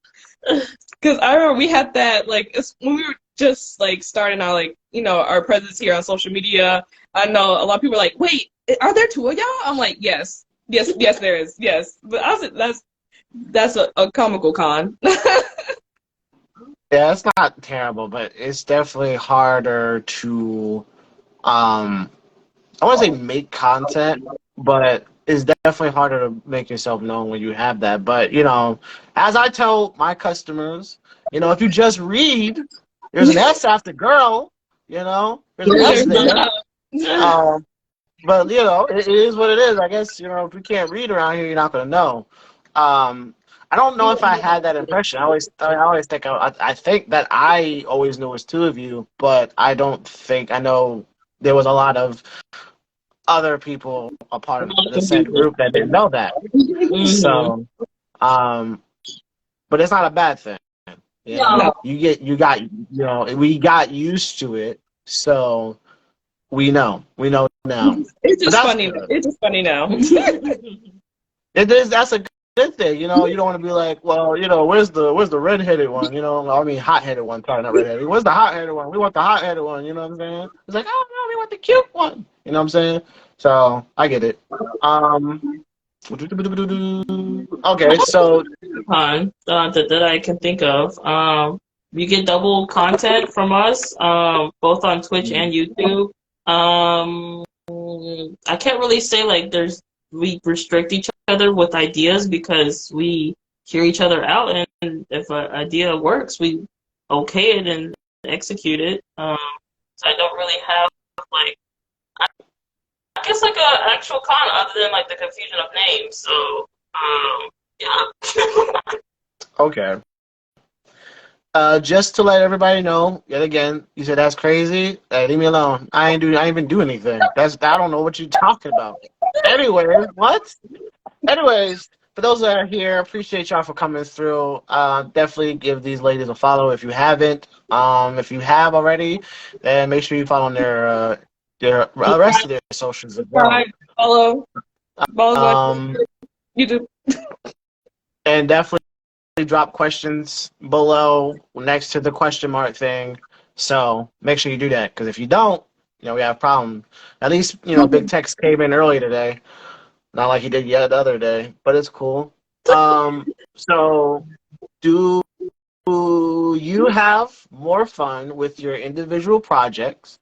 Because I remember we had that like when we were just like starting our like you know our presence here on social media. I know a lot of people are like, wait, are there two of y'all? I'm like, yes, there is, yes. But I was that's a comical con. Yeah, it's not terrible, but it's definitely harder to I want to say make content, but it's definitely harder to make yourself known when you have that. But, you know, as I tell my customers, you know, if you just read, there's an S after girl, you know, there's an S there. but you know, it is what it is. I guess you know if you can't read around here, you're not gonna know. I don't know if I had that impression. I always think I think that I always knew it was two of you, but I don't think I know there was a lot of other people a part of the said group that didn't know that. Mhm. So, um, but it's not a bad thing. You know, No. we got used to it, so we know now. It's But just that's funny. good. It's just funny now. It is. That's a good thing. You know, you don't want to be like, well, you know, where's the redheaded one? You know, I mean, hot-headed one. Sorry, not redheaded. Where's the hot-headed one? We want the hot-headed one. You know what I'm saying? It's like, oh no, we want the cute one. You know what I'm saying? So I get it. Okay, so That I can think of. You get double content from us, both on Twitch and YouTube. I can't really say like we restrict each other with ideas because we hear each other out, and if an idea works, we okay it and execute it. So I don't really have like I guess like a actual con other than like the confusion of names. So yeah. okay. Just to let everybody know, yet again, you said that's crazy. Hey, leave me alone. I ain't even do anything. I don't know what you're talking about. Anyways, what? Anyways, for those that are here, appreciate y'all for coming through. Definitely give these ladies a follow if you haven't. If you have already, then make sure you follow their rest of their socials as well. Right. Follow Um, YouTube. and definitely drop questions below next to the question mark thing. So make sure you do that because if you don't, you know we have a problem. At least you know Big Tex came in early today. Not like he did yet the other day, but it's cool. So do you have more fun with your individual projects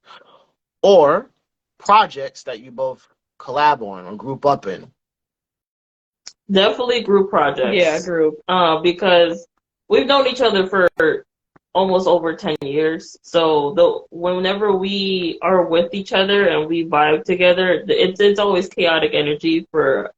or projects that you both collab on or group up in? Definitely group projects. Yeah, group. Because we've known each other for almost over 10 years. So whenever we are with each other and we vibe together, it's always chaotic energy for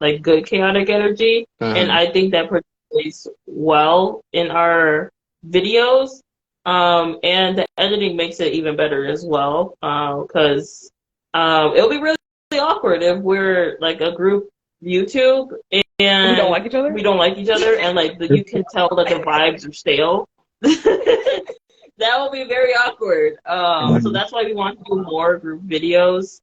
like good chaotic energy. Mm-hmm. And I think that portrays well in our videos. And the editing makes it even better as well. Because it'll be really, really awkward if we're like a group YouTube and We don't like each other. we don't like each other, and like you can tell that the vibes are stale. That will be very awkward. So that's why we want to do more group videos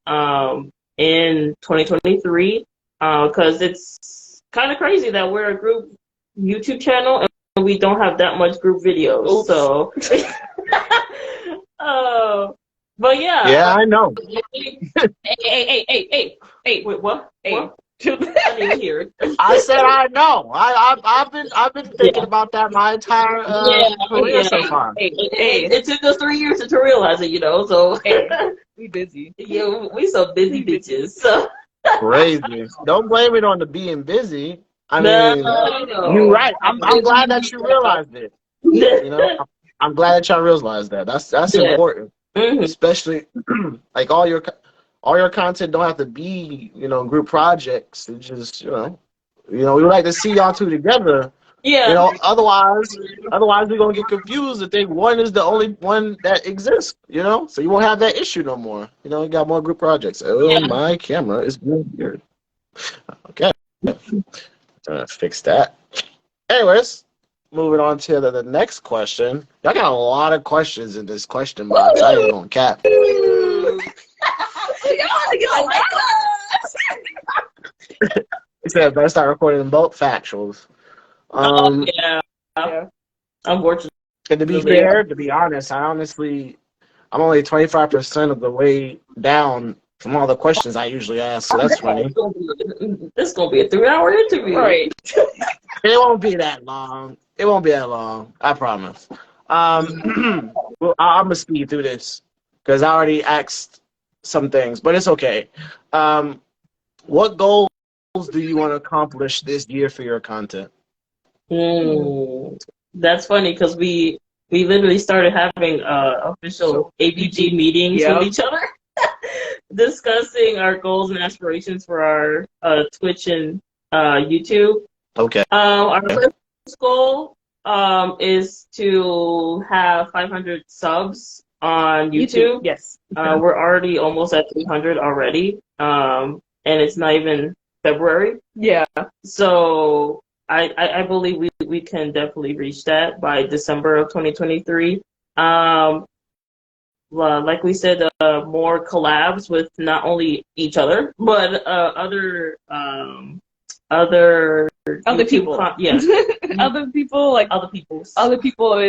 in 2023 because it's kind of crazy that we're a group YouTube channel and we don't have that much group videos. Oops. So, but yeah. Yeah, I know. Hey. Wait, what? Hey. What? I didn't hear it. I said I know. I've been thinking about that my entire career so far. It took us 3 years to realize it, you know. So we busy. Yeah, we some busy bitches. So crazy. Don't blame it on the being busy. I mean, no. you're right. I'm glad that you realized it. You know, I'm glad that y'all realized that. That's important, especially like all your content don't have to be, you know, group projects. It's just, you know, we would like to see y'all two together. Yeah. You know, otherwise we're gonna get confused and think one is the only one that exists, you know? So you won't have that issue no more. You know, you got more group projects. Oh, my camera is weird. Okay. Trying to fix that. Anyways, moving on to the next question. Y'all got a lot of questions in this question box. I ain't gonna cap. He said, better start recording in bulk factuals. Yeah. Unfortunately. And to be fair, to be honest, I'm only 25% of the way down from all the questions I usually ask, so that's funny. This is going to be a 3-hour interview. Right. It won't be that long. I promise. Well, I'm going to speed through this because I already asked some things, but it's okay. What goals do you want to accomplish this year for your content? That's funny because we literally started having official ABG meetings with each other. discussing our goals and aspirations for our Twitch and YouTube. Okay. Our first goal is to have 500 subs on YouTube. Yes. We're already almost at 300 already, and it's not even February. Yeah. So I believe we can definitely reach that by December of 2023. Like we said, more collabs with not only each other but other people. Yes. Other people, like other people,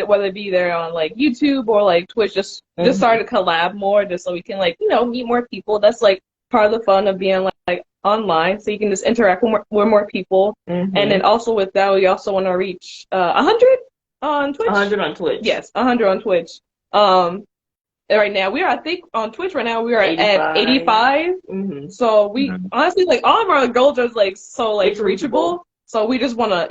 whether it be there on like YouTube or like Twitch, just start to collab more, just so we can like meet more people. That's like part of the fun of being like online, so you can just interact with more people. And then also with that, we also want to reach 100 on Twitch. 100 on Twitch. Yes, 100 on Twitch. Right now we are, I think, on Twitch right now we are 85. At 85. So we honestly, like, all of our goals are like so like reachable. So we just want to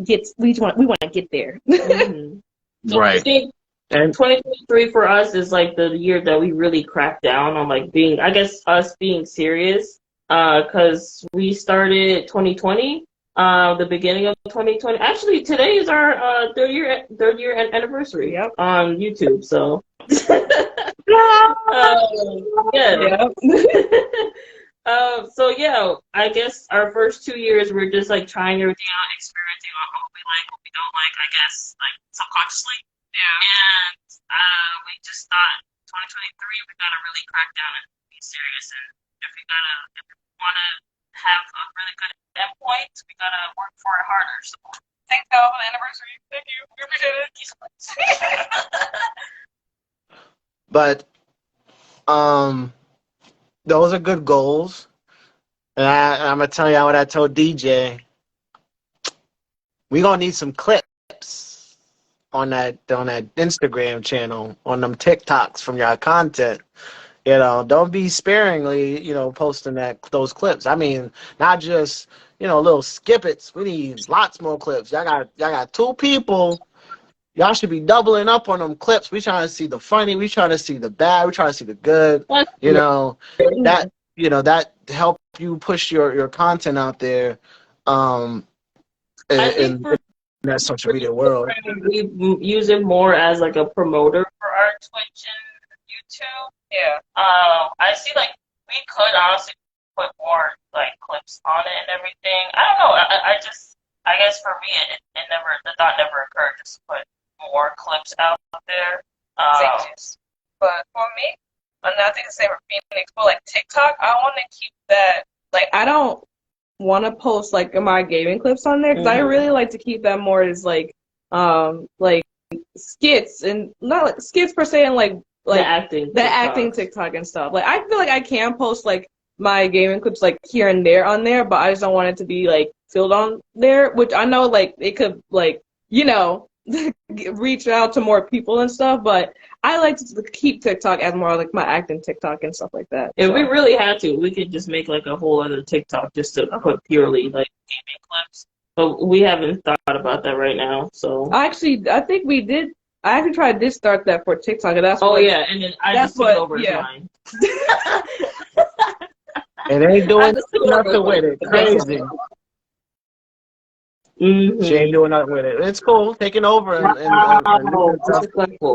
just we want to get there. So right. I think 2023 for us is like the year that we really crack down on like being, I guess, us being serious. Because we started 2020, the beginning of 2020. Actually, today is our third year anniversary on YouTube. So yeah. So yeah, I guess our first 2 years we're just like trying everything out, experimenting on what we like, what we don't like. I guess like subconsciously. Yeah. And we just thought 2023 we gotta really crack down and be serious. And if we want to have a really good endpoint, we gotta work for it harder. So thanks for the anniversary. Thank you. We appreciate it. But those are good goals. And I'm gonna tell y'all what I told DJ. We gonna need some clips on that Instagram channel, on them TikToks from y'all content. Don't be sparingly, posting those clips. I mean, not just, little skippets. We need lots more clips. Y'all got 2 people. Y'all should be doubling up on them clips. We trying to see the funny. We trying to see the bad. We trying to see the good. That help you push your content out there. In that social media world. We use it more as like a promoter for our Twitch and YouTube. Yeah. I see like we could honestly put more like clips on it and everything. I don't know. I guess for me the thought never occurred just to put more clips out there. But for me, another thing to say for Phoenix, but like TikTok, I want to keep that. Like, I don't want to post like my gaming clips on there because I really like to keep that more as like skits, and not like skits per se, and like the acting TikTok and stuff. Like, I feel like I can post like my gaming clips like here and there on there, but I just don't want it to be like filled on there, which I know like it could like reach out to more people and stuff, but I like to keep TikTok as more like my acting TikTok and stuff like that. If we really had to, we could just make like a whole other TikTok just to put purely like gaming clips. But we haven't thought about that right now. So I think we did. I actually tried to start that for TikTok, and that's and then I just took it over mine. And they ain't doing nothing with it. Crazy. She ain't doing nothing with it. It's cool, taking over and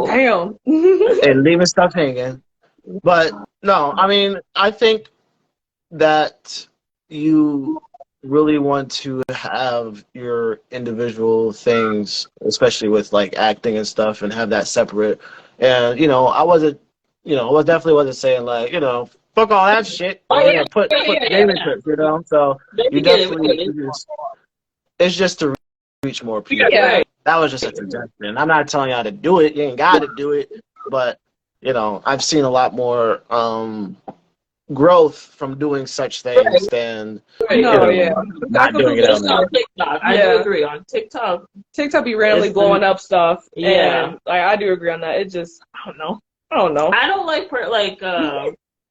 damn, and leaving stuff hanging. But no, I mean, I think that you really want to have your individual things, especially with like acting and stuff, and have that separate. And I definitely wasn't saying like, fuck all that shit. Put gaming clips, So you definitely it's just to reach more people. Yeah. That was just a suggestion. I'm not telling y'all to do it. You ain't got to do it. But, I've seen a lot more growth from doing such things than not doing it on TikTok. I do agree on TikTok. TikTok be randomly blowing up stuff. Yeah. And I do agree on that. It just, I don't know. I don't like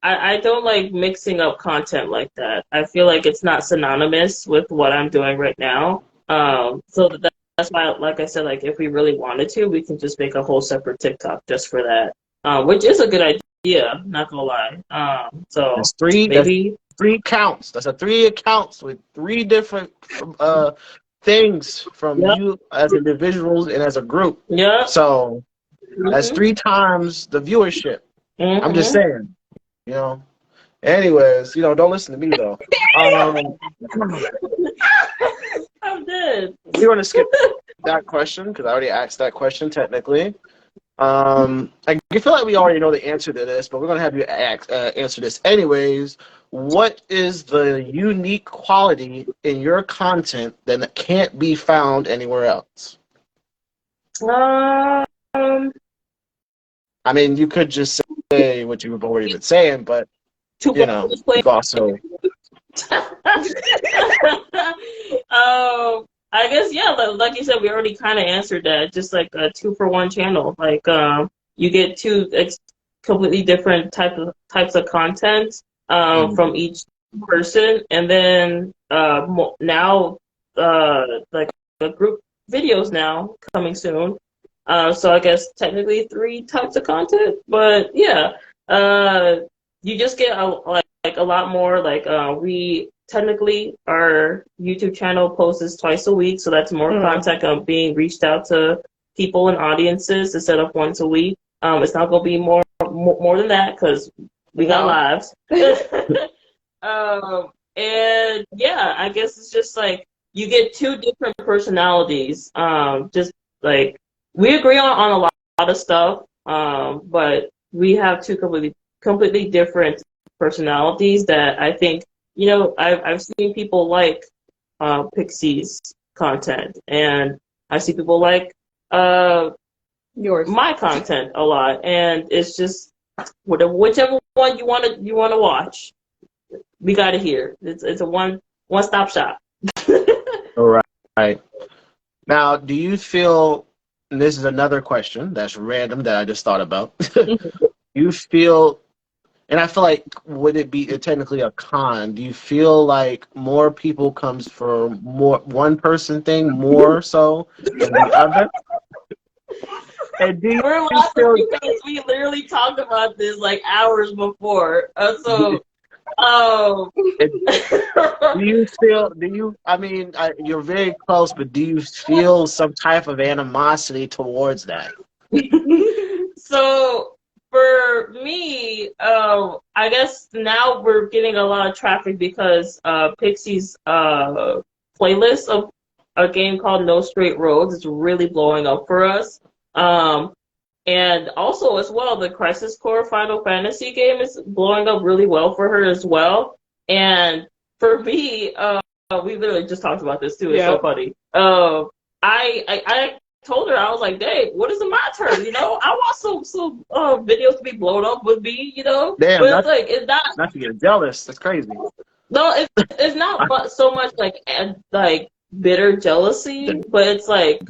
I don't like mixing up content like that. I feel like it's not synonymous with what I'm doing right now. So that's why, like I said, like if we really wanted to, we can just make a whole separate TikTok just for that, which is a good idea. Yeah, not gonna lie. So That's three. That's maybe. three counts. That's a three accounts with three different things from Yep. you as individuals and as a group. Yep. So that's Mhm. three times the viewership. I'm just Mhm. saying, you know. Anyways, don't listen to me though. I'm dead. We're gonna skip that question because I already asked that question technically. I feel like we already know the answer to this, but we're gonna have you answer this anyways. What is the unique quality in your content that can't be found anywhere else? Um. I mean, you could just say what you've already been saying, but Two you ballers play. could also. I guess yeah. Like you said, we already kind of answered that. Just like a 2-for-1 channel. Like you get two completely different types of content from each person, and then now like the group videos now coming soon. So I guess technically 3 types of content, but yeah, you just get like a lot more. Like we technically our YouTube channel posts twice a week, so that's more content being reached out to people and audiences instead of once a week. It's not gonna be more than that because we got lives. And yeah, I guess it's just like you get 2 different personalities. Just like we agree on a lot of stuff, but we have 2 completely different personalities that I think I've seen people like Pixie's content, and I see people like Yours. my content a lot, and it's just whichever one you wanna watch, we got it here. It's a one-stop shop. All right. Now, do you feel, and this is another question that's random that I just thought about. You feel, and I feel like, would it be technically a con? Do you feel like more people comes for more one person thing more so than the other? And do We're you laughing feel, because we literally talked about this like hours before. Um, do you feel, I mean, you're very close, but do you feel some type of animosity towards that? so for me, I guess now we're getting a lot of traffic because Pixie's playlist of a game called No Straight Roads is really blowing up for us. And also as well, the Crisis Core Final Fantasy game is blowing up really well for her as well. And for me, we literally just talked about this too. It's so funny. I told her, I was like, "Dang, what is it my turn? I want some videos to be blown up with me. Damn, but it's like it's not to get jealous. That's crazy. no, it's not so much like bitter jealousy, but it's like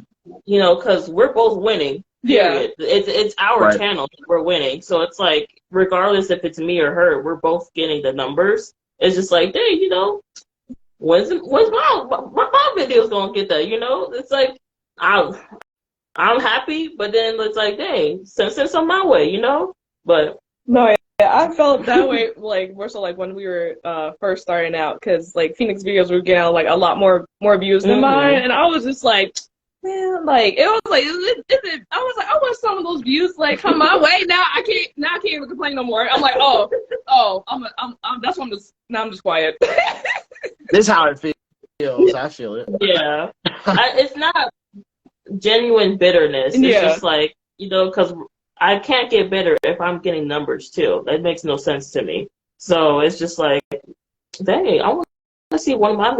because we're both winning. Period. Yeah. It's our channel that we're winning. So it's like, regardless if it's me or her, we're both getting the numbers. It's just like, hey, when's my video's gonna get that? It's like I'm happy, but then it's like, dang, send some my way, But no, yeah, I felt that way like more so like when we were first starting out, because like Phoenix videos were getting like a lot more views than mine, and I was just like, man, like it was like, I was like, I want some of those views like come my way. Now I can't even complain no more. I'm like, I'm that's why I'm just quiet. This is how it feels. I feel it. Yeah, it's not genuine bitterness. It's just like because I can't get bitter if I'm getting numbers too. That makes no sense to me. So it's just like, dang, I want to see one of my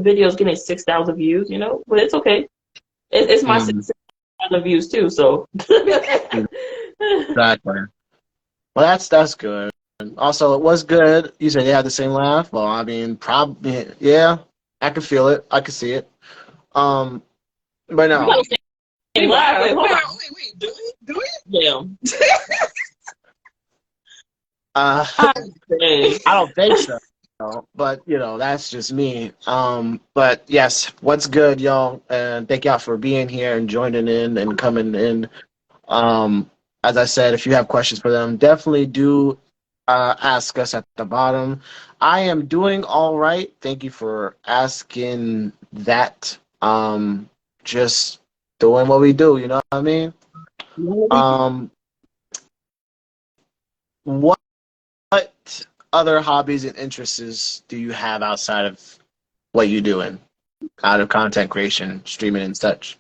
videos getting 6,000 views, but it's okay. It's my 6,000 views too, so. Exactly. Well, that's good. Also, it was good. You said they had the same laugh. Well, I mean, probably, yeah. I can feel it. I can see it. But no. Wait, do we? Damn. I don't think so. But that's just me. But yes, what's good, y'all? And thank y'all for being here and joining in and coming in. as I said, if you have questions for them, definitely do ask us at the bottom. I am doing all right. Thank you for asking that. Just doing what we do. You know what I mean? What other hobbies and interests do you have outside of what you doing, out of content creation, streaming, and such?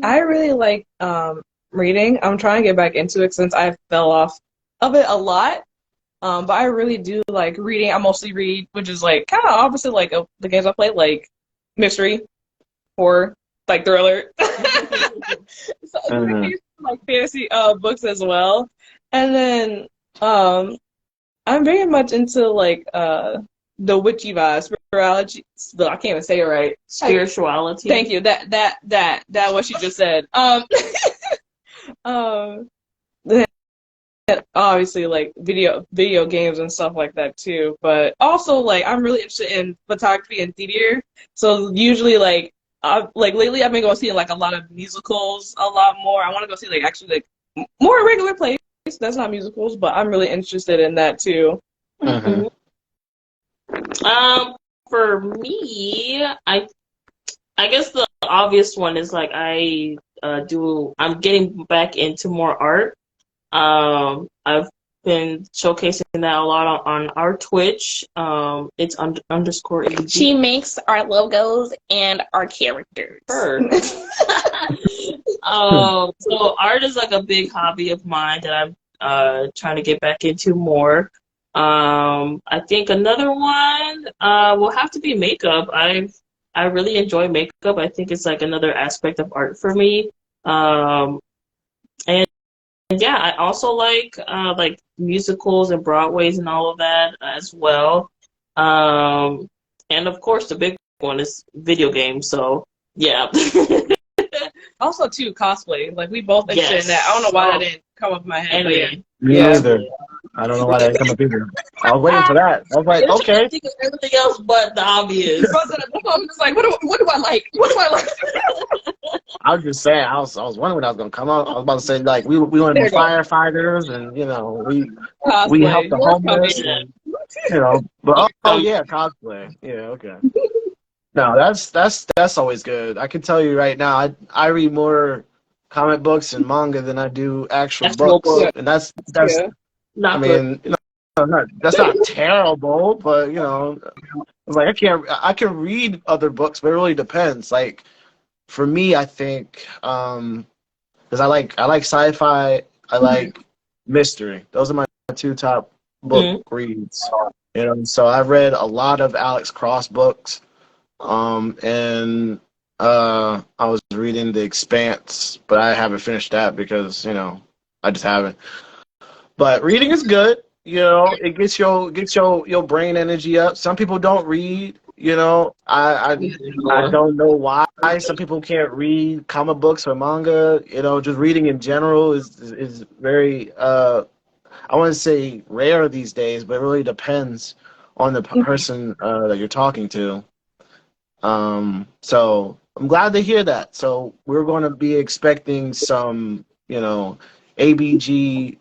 I really like reading. I'm trying to get back into it since I fell off of it a lot. But I really do like reading. I mostly read, which is like kind of opposite like of the games I play, like mystery, horror, like thriller. So like fantasy books as well. And then I'm very much into like the witchy vibe, spirituality. I can't even say it right. Spirituality. Thank you. That what she just said. Obviously like video games and stuff like that too, but also like I'm really interested in photography and theater. So usually like lately I've been going to see like a lot of musicals a lot more. I want to go see like actually like more regular plays that's not musicals, but I'm really interested in that too. Mm-hmm. For me, I guess the obvious one is like I'm getting back into more art. I've been showcasing that a lot on our Twitch. It's underscore ABG. She makes our logos and our characters. So art is like a big hobby of mine that I'm trying to get back into more. I think another one will have to be makeup. I really enjoy makeup. I think it's like another aspect of art for me. And yeah, I also like musicals and Broadways and all of that as well. And of course, the big one is video games. So yeah. Also, too, cosplay. Like we both interested in that. I don't know why that didn't come up in my head. But yeah. Me neither. I don't know why that didn't come up either. I was waiting for that. I was like, okay. I think of everything else but the obvious. I'm just like, what do I like? What do I like? I was just saying, I was wondering when I was gonna come out. I was about to say like we want to be firefighters, and you know we help the homeless, and, you know. But oh yeah, cosplay. Yeah, okay. No, that's always good. I can tell you right now, I read more comic books and manga than I do actual books, and that's not I mean, you know, that's not terrible, but you know, it's like I can read other books, but it really depends. Like for me, I think because I like sci-fi, I like mystery. Those are my two top book reads. You know, so I've read a lot of Alex Cross books. And I was reading The Expanse, but I haven't finished that because, you know, I just haven't. But reading is good, you know, it gets your brain energy up. Some people don't read, you know. I don't know why some people can't read comic books or manga, you know, just reading in general is very I wouldn't say rare these days, but it really depends on the person that you're talking to. So I'm glad to hear that. So we're going to be expecting some, you know, ABG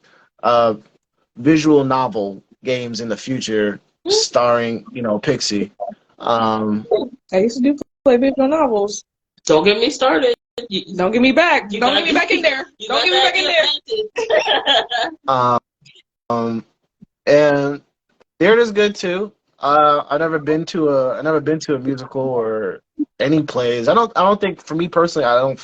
visual novel games in the future starring, you know, Pixie. I used to play visual novels. Don't get me started. Don't get me back. Don't get me back in there. Don't get me back in there. And theater is good too. I've never been to a musical or any plays. I don't think, for me personally, I don't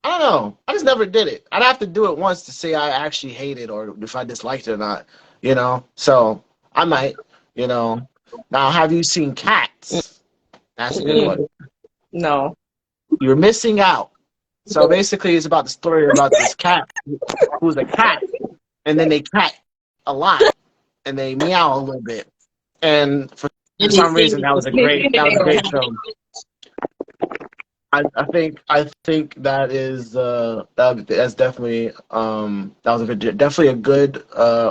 know. I just never did it. I'd have to do it once to say I actually hate it or if I disliked it or not, you know? So I might, you know. Now, have you seen Cats? That's a good one. No. You're missing out. So basically it's about the story about this cat who's a cat, and then they cat a lot. And they meow a little bit, and for some reason that was a great show. I think that is that's definitely definitely a good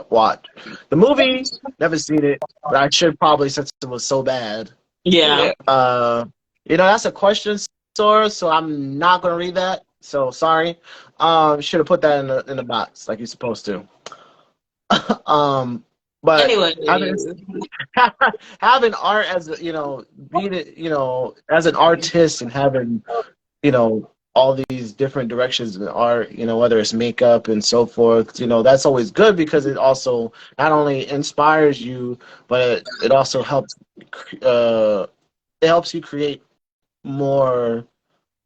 watch. The movie, never seen it, but I should probably, since it was so bad. Yeah. You know, that's a question Sora, so I'm not gonna read that. So sorry. Should have put that in the box like you're supposed to. um, but Anyway, having having art as being as an artist and having all these different directions in art, whether it's makeup and so forth, that's always good because it also not only inspires you, but it also helps you create more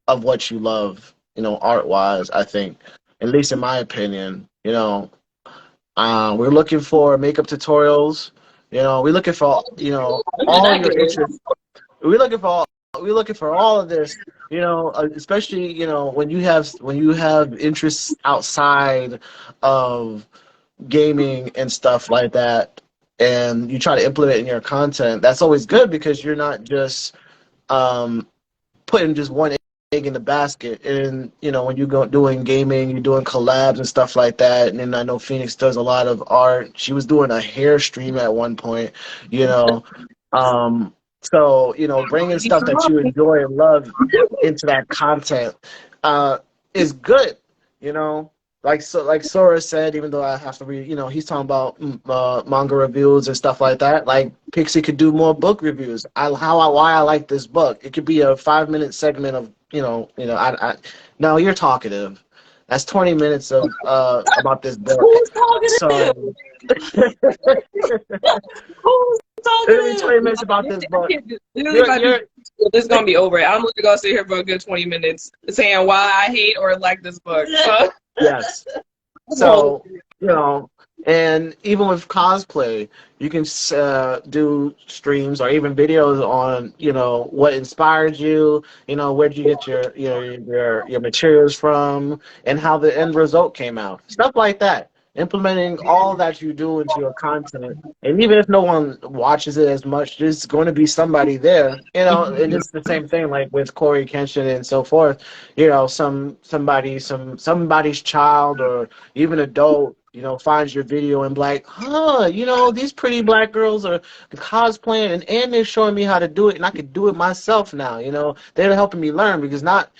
of what you love, art wise, I think, at least in my opinion. We're looking for makeup tutorials. We're looking for all your interests. We're looking for all of this. Especially when you have interests outside of gaming and stuff like that, and you try to implement it in your content. That's always good because you're not just putting just one egg in the basket. And when you go doing gaming, you're doing collabs and stuff like that. And then I know Phoenix does a lot of art. She was doing a hair stream at one point. you know so bringing stuff that you enjoy and love into that content is good. Like Sora said, even though I have to read, he's talking about manga reviews and stuff like that. Like Pixie could do more book reviews. Why I like this book. It could be a 5-minute segment of no, you're talkative. That's 20 minutes of about this book. who's talkative? So Who's it'll be 20 talkative? minutes about this book. This is gonna be over. I'm literally gonna sit here for a good 20 minutes saying why I hate or like this book. Yes. So, and even with cosplay, you can do streams or even videos on, what inspired you, where'd you get your materials from, and how the end result came out. Stuff like that. Implementing all that you do into your content, and even if no one watches it as much, there's going to be somebody there, and it's the same thing like with Corey Kenshin and so forth. Somebody's child or even adult, finds your video and like, these pretty black girls are cosplaying and they're showing me how to do it, and I could do it myself now. They're helping me learn because not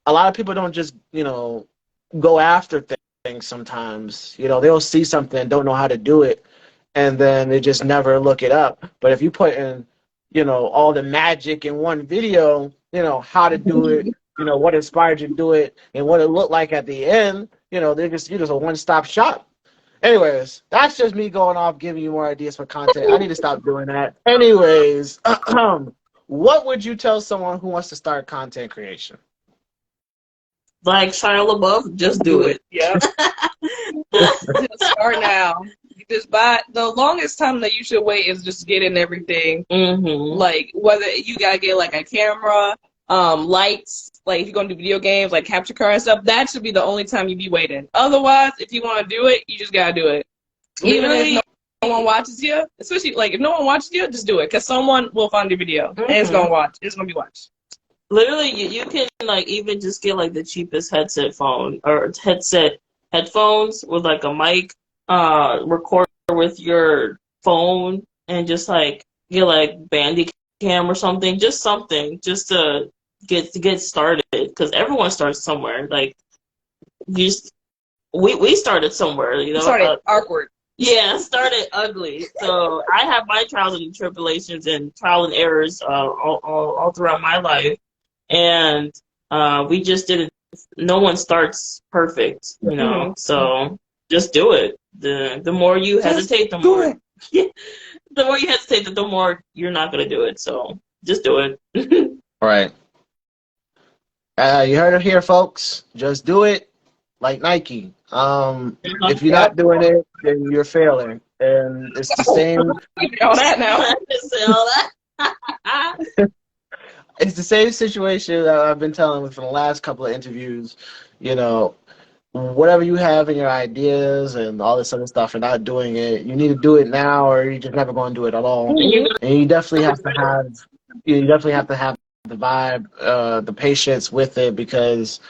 a lot of people don't just go after things sometimes. They'll see something and don't know how to do it, and then they just never look it up. But if you put in all the magic in one video, how to do it, what inspired you to do it, and what it looked like at the end, you're just a one-stop shop. Anyways, that's just me going off giving you more ideas for content. I need to stop doing that. Anyways, what would you tell someone who wants to start content creation? Like Shia LaBeouf, just do it. Yeah. Just start now. Just buy. The longest time that you should wait is just getting everything. Mm-hmm. Like whether you gotta get like a camera, lights. Like if you're gonna do video games, like capture card and stuff, that should be the only time you be waiting. Otherwise, if you want to do it, you just gotta do it. Even if no one watches you, especially like if no one watches you, just do it because someone will find your video and it's gonna watch. It's gonna be watched. Literally, you can like even just get like the cheapest headset phone or headphones with like a mic, record with your phone, and just like get like Bandicam or something, just to get started, because everyone starts somewhere. Like we started somewhere, Started awkward. Yeah, started ugly. So I have my trials and tribulations and trial and errors all throughout my life. And we just didn't. No one starts perfect, Mm-hmm. So just do it. The more you hesitate, the more the more you hesitate, the more you're not gonna do it. So just do it. Right. You heard it here, folks. Just do it, like Nike. If you're not doing it, then you're failing, and it's the same. All that now. It's the same situation that I've been telling with for the last couple of interviews. Whatever you have in your ideas and all this other stuff, and not doing it, you need to do it now, or you're just never going to do it at all. And you definitely have to have the vibe, the patience with it, because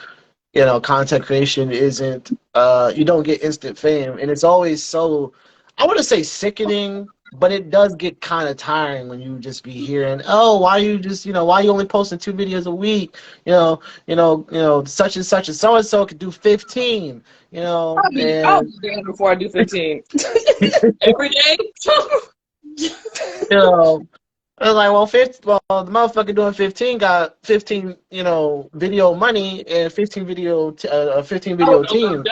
content creation isn't. You don't get instant fame, and it's always so. I want to say sickening but it does get kind of tiring when you just be hearing, oh, why you just, why you only posting 2 videos a week? Such and so could do 15. I'll be And damned before I do 15. Every day. I was like, the motherfucker doing 15 got 15, video money and 15 video, a 15 video team,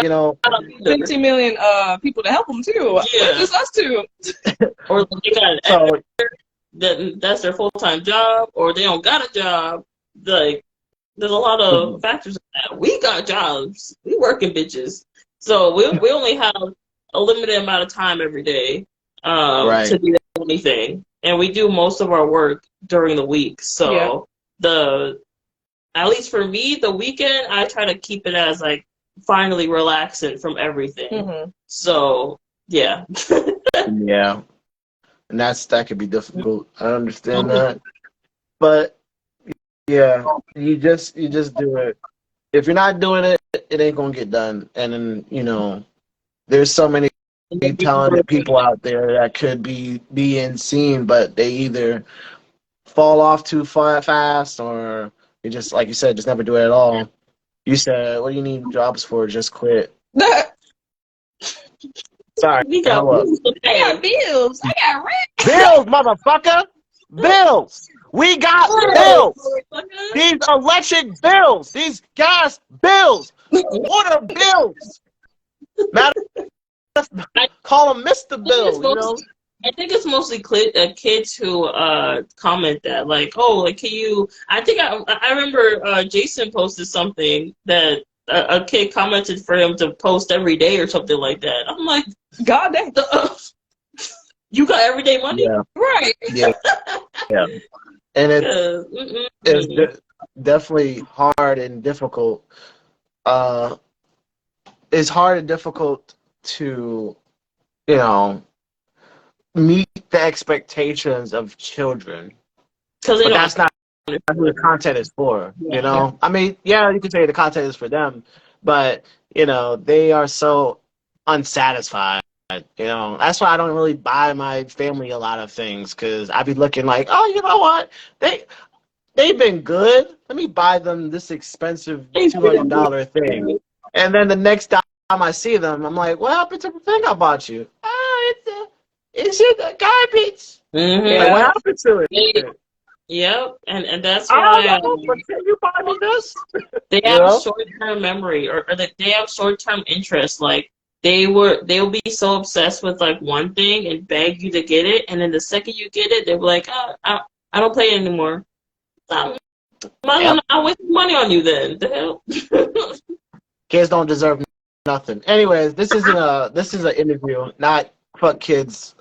15 million people to help them too. Yeah. Just us two. Or they got an So that's their full-time job, or they don't got a job. Like, there's a lot of factors in that. We got jobs. We working bitches. So we only have a limited amount of time every day to do anything. And we do most of our work during the week. So at least for me, the weekend, I try to keep it as like finally relaxing from everything. Mm-hmm. So yeah. yeah. And that could be difficult. I understand that. But yeah, you just do it. If you're not doing it, it ain't gonna get done. And then, there's so many talented people out there that could be being seen, but they either fall off too fast, or you just, like you said, just never do it at all. You said, what do you need jobs for? Just quit. Sorry. We got bills to pay. I got bills. I got rent. Bills, motherfucker. Bills. We got bills. These electric bills. These gas bills. Water bills. Matter call them Mr. Bill, I think it's mostly kids who comment that, like, oh, like, can you? I remember Jason posted something that a kid commented for him to post every day or something like that. I'm like, God damn. You got everyday money, yeah. Right? Yeah, yeah. And it's definitely hard and difficult. It's hard and difficult to, meet the expectations of children. But that's not who the content is for, I mean, yeah, you could say the content is for them, but, they are so unsatisfied. That's why I don't really buy my family a lot of things, because I be looking like, oh, you know what? They've been good. Let me buy them this expensive $200 thing. And then the next time I see them, I'm like, what happened to the thing I bought you? Oh, it's in the garbage. Mm-hmm. Like, what happened to it? Yep, and that's why but can you buy me this? They have short-term memory, or they have short-term interest. Like, they'll be so obsessed with like one thing and beg you to get it, and then the second you get it, they'll be like, oh, I don't play it anymore. I'll waste money on you then. The hell? Kids don't deserve nothing. Anyways, this is an interview, not fuck kids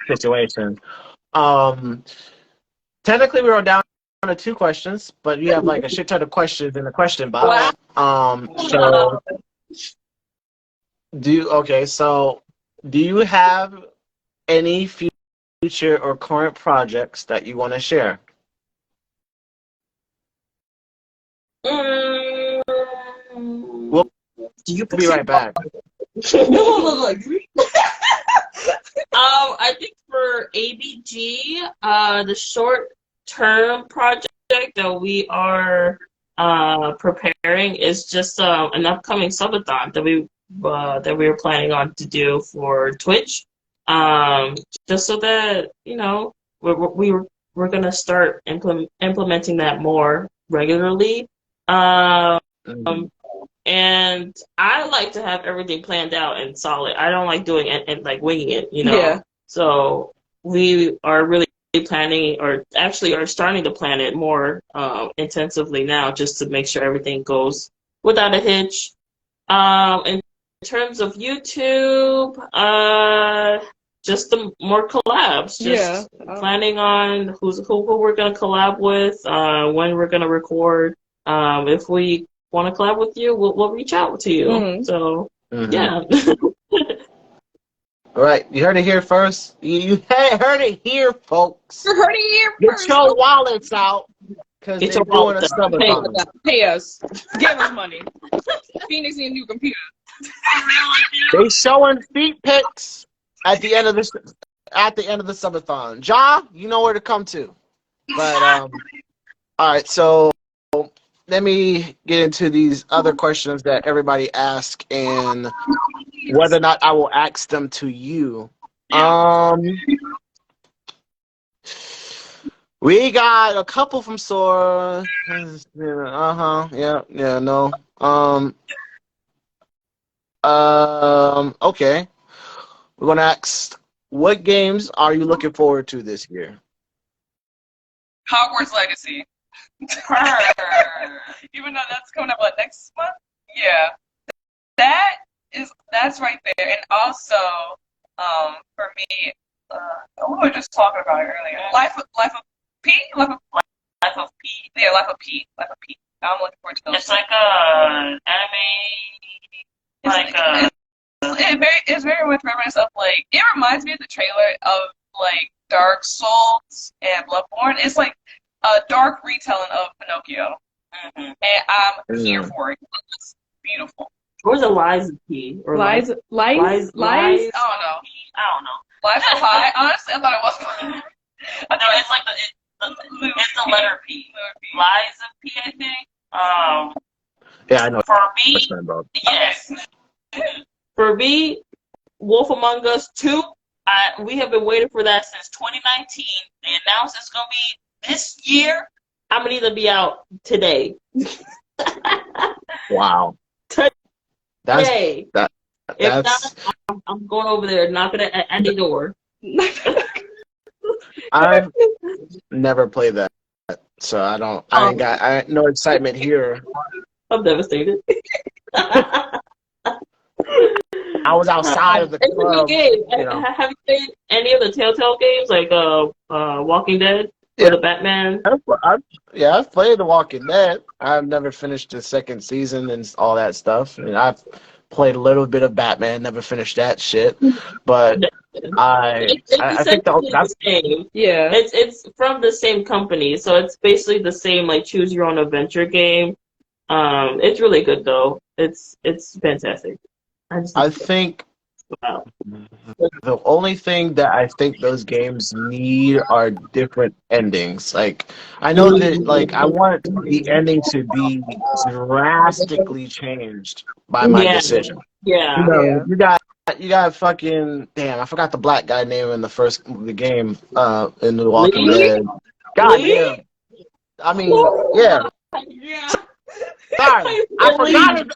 situation. Technically, we were down to 2 questions, but you have like a shit ton of questions in the question box. Wow. So do you have any future or current projects that you want to share? We'll be right back. I think for ABG, the short-term project that we are preparing is just an upcoming subathon that we were planning on to do for Twitch. Just so that we're gonna start implementing that more regularly. And I like to have everything planned out and solid. I don't like doing it and like winging it, Yeah. So we are really planning, or actually are starting to plan it more intensively now, just to make sure everything goes without a hitch. In terms of YouTube, just the more collabs. Just planning on who we're gonna collab with, when we're gonna record. If we want to collab with you, we'll reach out to you. Mm-hmm. So yeah. All right, you heard it here first. You heard it here, folks. You heard it here first. Get your wallets out, because they're doing a subathon. Pay us. Give us money. Phoenix need a new computer. They showing feet pics at the end of this. at the end of the subathon. Ja, you know where to come to. But all right, so let me get into these other questions that everybody asked and whether or not I will ask them to you. We got a couple from Sora. Yeah, no. Okay. We're gonna ask, what games are you looking forward to this year? Hogwarts Legacy. Even though that's coming up next month. Yeah, that's right there. And also, for me, we were just talking about it earlier. Life of P. Yeah, Life of P. I'm looking forward to those. It's like a anime, it's very much reminiscent of like, it reminds me of the trailer of like Dark Souls and Bloodborne. It's like a dark retelling of Pinocchio, and I'm here for it. It's beautiful. Or is it Lies of P? Or Lies. I don't know. I don't know. Lies of Pi. Honestly, I thought it was. No, it's like it's the letter P. Lies of P, I think. Yeah, I know. For me, yes. For me, Wolf Among Us 2. We have been waiting for that since 2019. They announced it's gonna be this year. I'm gonna either be out today. Wow. Today. That's if not, I'm going over there, knocking at the door. I've never played that, so I ain't got no excitement here. I'm devastated. I was outside of the club. Game. Have you played any of the Telltale games, like Walking Dead or the Batman? I've played The Walking Dead. I've never finished the second season and all that stuff. And I've played a little bit of Batman, never finished that shit. But I think that's the same. Yeah, it's from the same company, so it's basically the same like choose your own adventure game. It's really good though. It's fantastic. I think the only thing that I think those games need are different endings. Like, I know that, like, I want the ending to be drastically changed by my decision. Yeah. You got fucking, damn, I forgot the black guy name in the game in The Walking Dead. God damn. I mean, yeah. Sorry, I forgot it.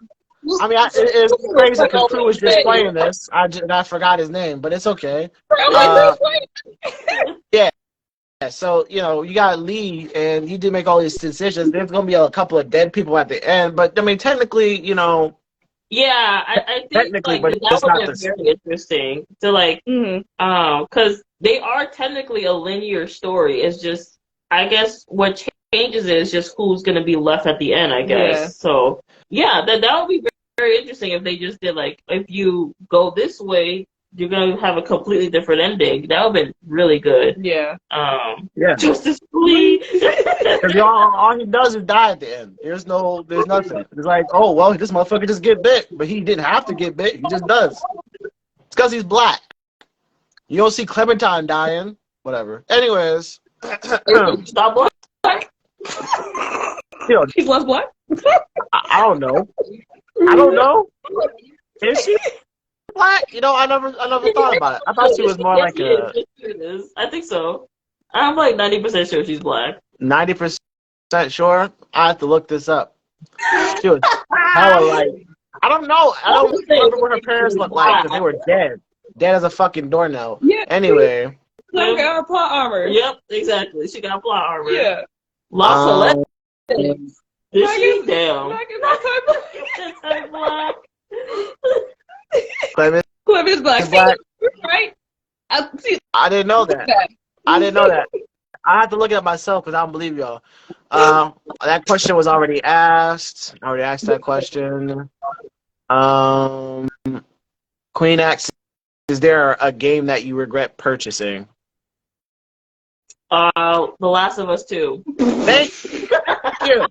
I mean, it's crazy because Crew was just playing this. I forgot his name, but it's okay. Yeah. So, you got Lee, and he did make all these decisions. There's going to be a couple of dead people at the end, but, I mean, technically, Yeah, I think technically, but that not would be very interesting to, because they are technically a linear story. It's just, I guess, what changes is just who's going to be left at the end, I guess. Yeah. So, yeah, that would be very interesting if they just did, like, if you go this way, you're going to have a completely different ending. That would have been really good. Yeah. Yeah. Justice Lee. Because all he does is die at the end. There's nothing. It's like, oh, well, this motherfucker just get bit. But he didn't have to get bit. He just does. It's because he's black. You don't see Clementine dying. Whatever. Anyways. Stop black. He's less black? I don't know. I don't know. Is she black? I never thought about it. I thought she was more like a. I think so. I'm like 90% sure she's black. 90% sure. I have to look this up. She was hella like. I don't know. I don't remember what her parents looked like because they were dead. Dead as a fucking doornail. Yeah. Anyway. She got her plot armor. Yep, exactly. She got plot armor. Yeah. Lots of legends. This is down. Black. Clement's black. Right? I didn't know that. I didn't know that. I have to look it up myself because I don't believe y'all. That question was already asked. I already asked that question. Queen asks, is there a game that you regret purchasing? The Last of Us 2. Thank you.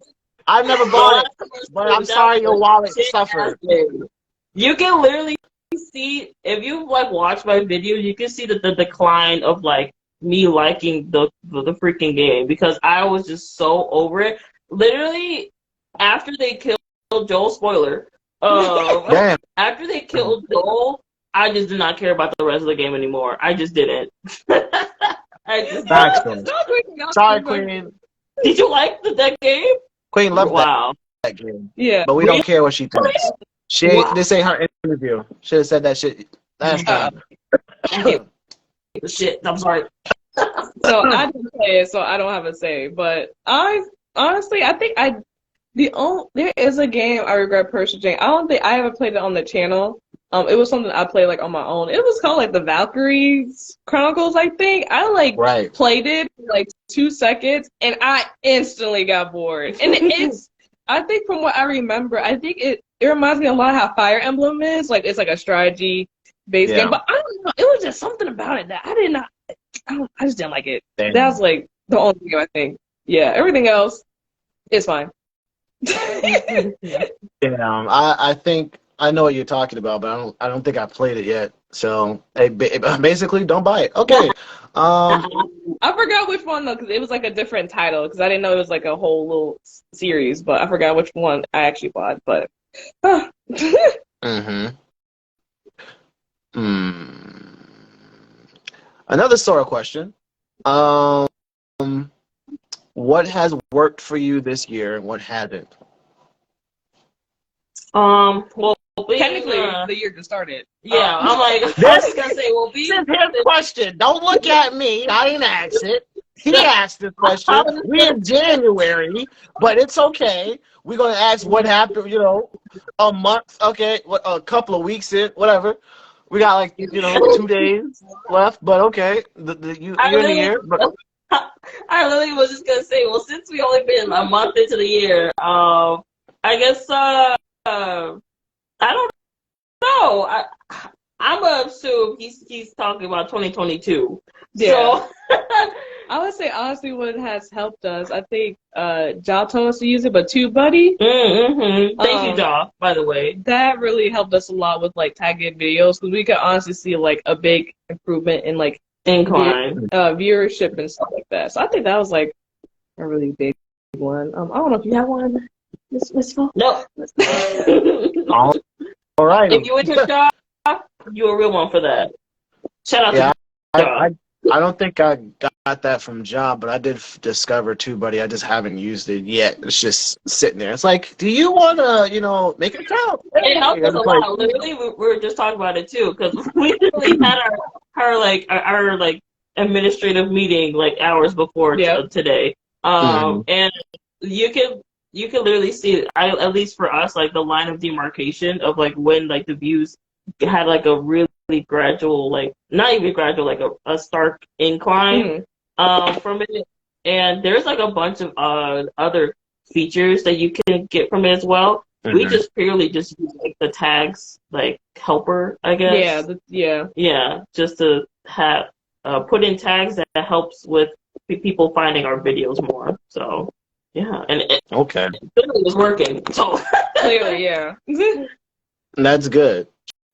I've never bought it, but I'm sorry your wallet suffered. You can literally if you like watch my videos, you can see the decline of like me liking the freaking game because I was just so over it. Literally, after they killed Joel, spoiler. Damn. After they killed Joel, I just did not care about the rest of the game anymore. I just didn't. I just Sorry, Queen. Did you like that game? Queen loved Wow. that game. Yeah. But we don't care what she thinks. This ain't her interview. Should have said that shit last time. Shit, I'm sorry. So I didn't play it, so I don't have a say. But I honestly, I think there is a game I regret purchasing. I don't think I haven't played it on the channel. It was something I played like on my own. It was called like the Valkyries Chronicles, I think. I played it for like 2 seconds and I instantly got bored. And it's I think from what I remember, I think it reminds me a lot of how Fire Emblem is. Like it's like a strategy based game. But I don't know, it was just something about it that I just didn't like it. Damn. That was like the only thing I think. Yeah, everything else is fine. I think I know what you're talking about, but I don't think I played it yet. So basically, don't buy it. Okay. I forgot which one though, because it was like a different title. Because I didn't know it was like a whole little series, but I forgot which one I actually bought. But Another sort of question. What has worked for you this year and what hasn't? Well, technically, the year just started. Yeah, I'm like, I was gonna say, well, this is his question. Don't look at me. I didn't ask it. He asked the question. We're in January, but it's okay. We're gonna ask what happened. A month. Okay, a couple of weeks in, whatever. We got like 2 days left, but okay. You're in the year. But I literally was just gonna say, well, since we only been a month into the year, I guess I don't know. I'm gonna assume he's talking about 2022. Yeah. So I would say honestly, what has helped us, I think, Ja told us to use it, but TubeBuddy. Thank you, Ja. By the way, that really helped us a lot with like tagging videos because we could honestly see like a big improvement in like incline viewership and stuff like that. So I think that was like a really big one. I don't know if you have one, Miss Phil. No. All right. If you went to Ja, you're a real one for that. Shout out to Ja. I don't think I got that from Ja, but I did discover TubeBuddy. I just haven't used it yet. It's just sitting there. It's like, do you want to, make an account? It helped us a lot. Literally, we were just talking about it too, because we literally had our administrative meeting like hours before today. And you can literally see, at least for us, like the line of demarcation of like when like the views had like a really gradual, like not even gradual, like a stark incline from it. And there's like a bunch of other features that you can get from it as well. We just purely just use like the tags like helper, I guess. Yeah, just to have put in tags that helps with people finding our videos more. So yeah, and it clearly was working. So clearly, yeah. That's good.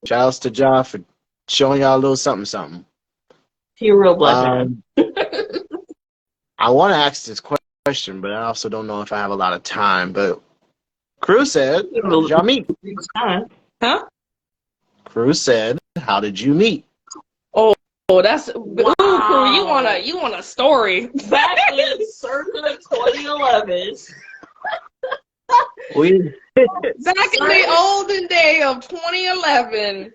Shouts to Ja for showing y'all a little something. He a real black man. I want to ask this question, but I also don't know if I have a lot of time. But Crew said, how did y'all meet? Huh? Crew said, how did you meet? Oh, that's wow. Ooh, you want a story? Back in circa 2011. We back in the olden day of 2011.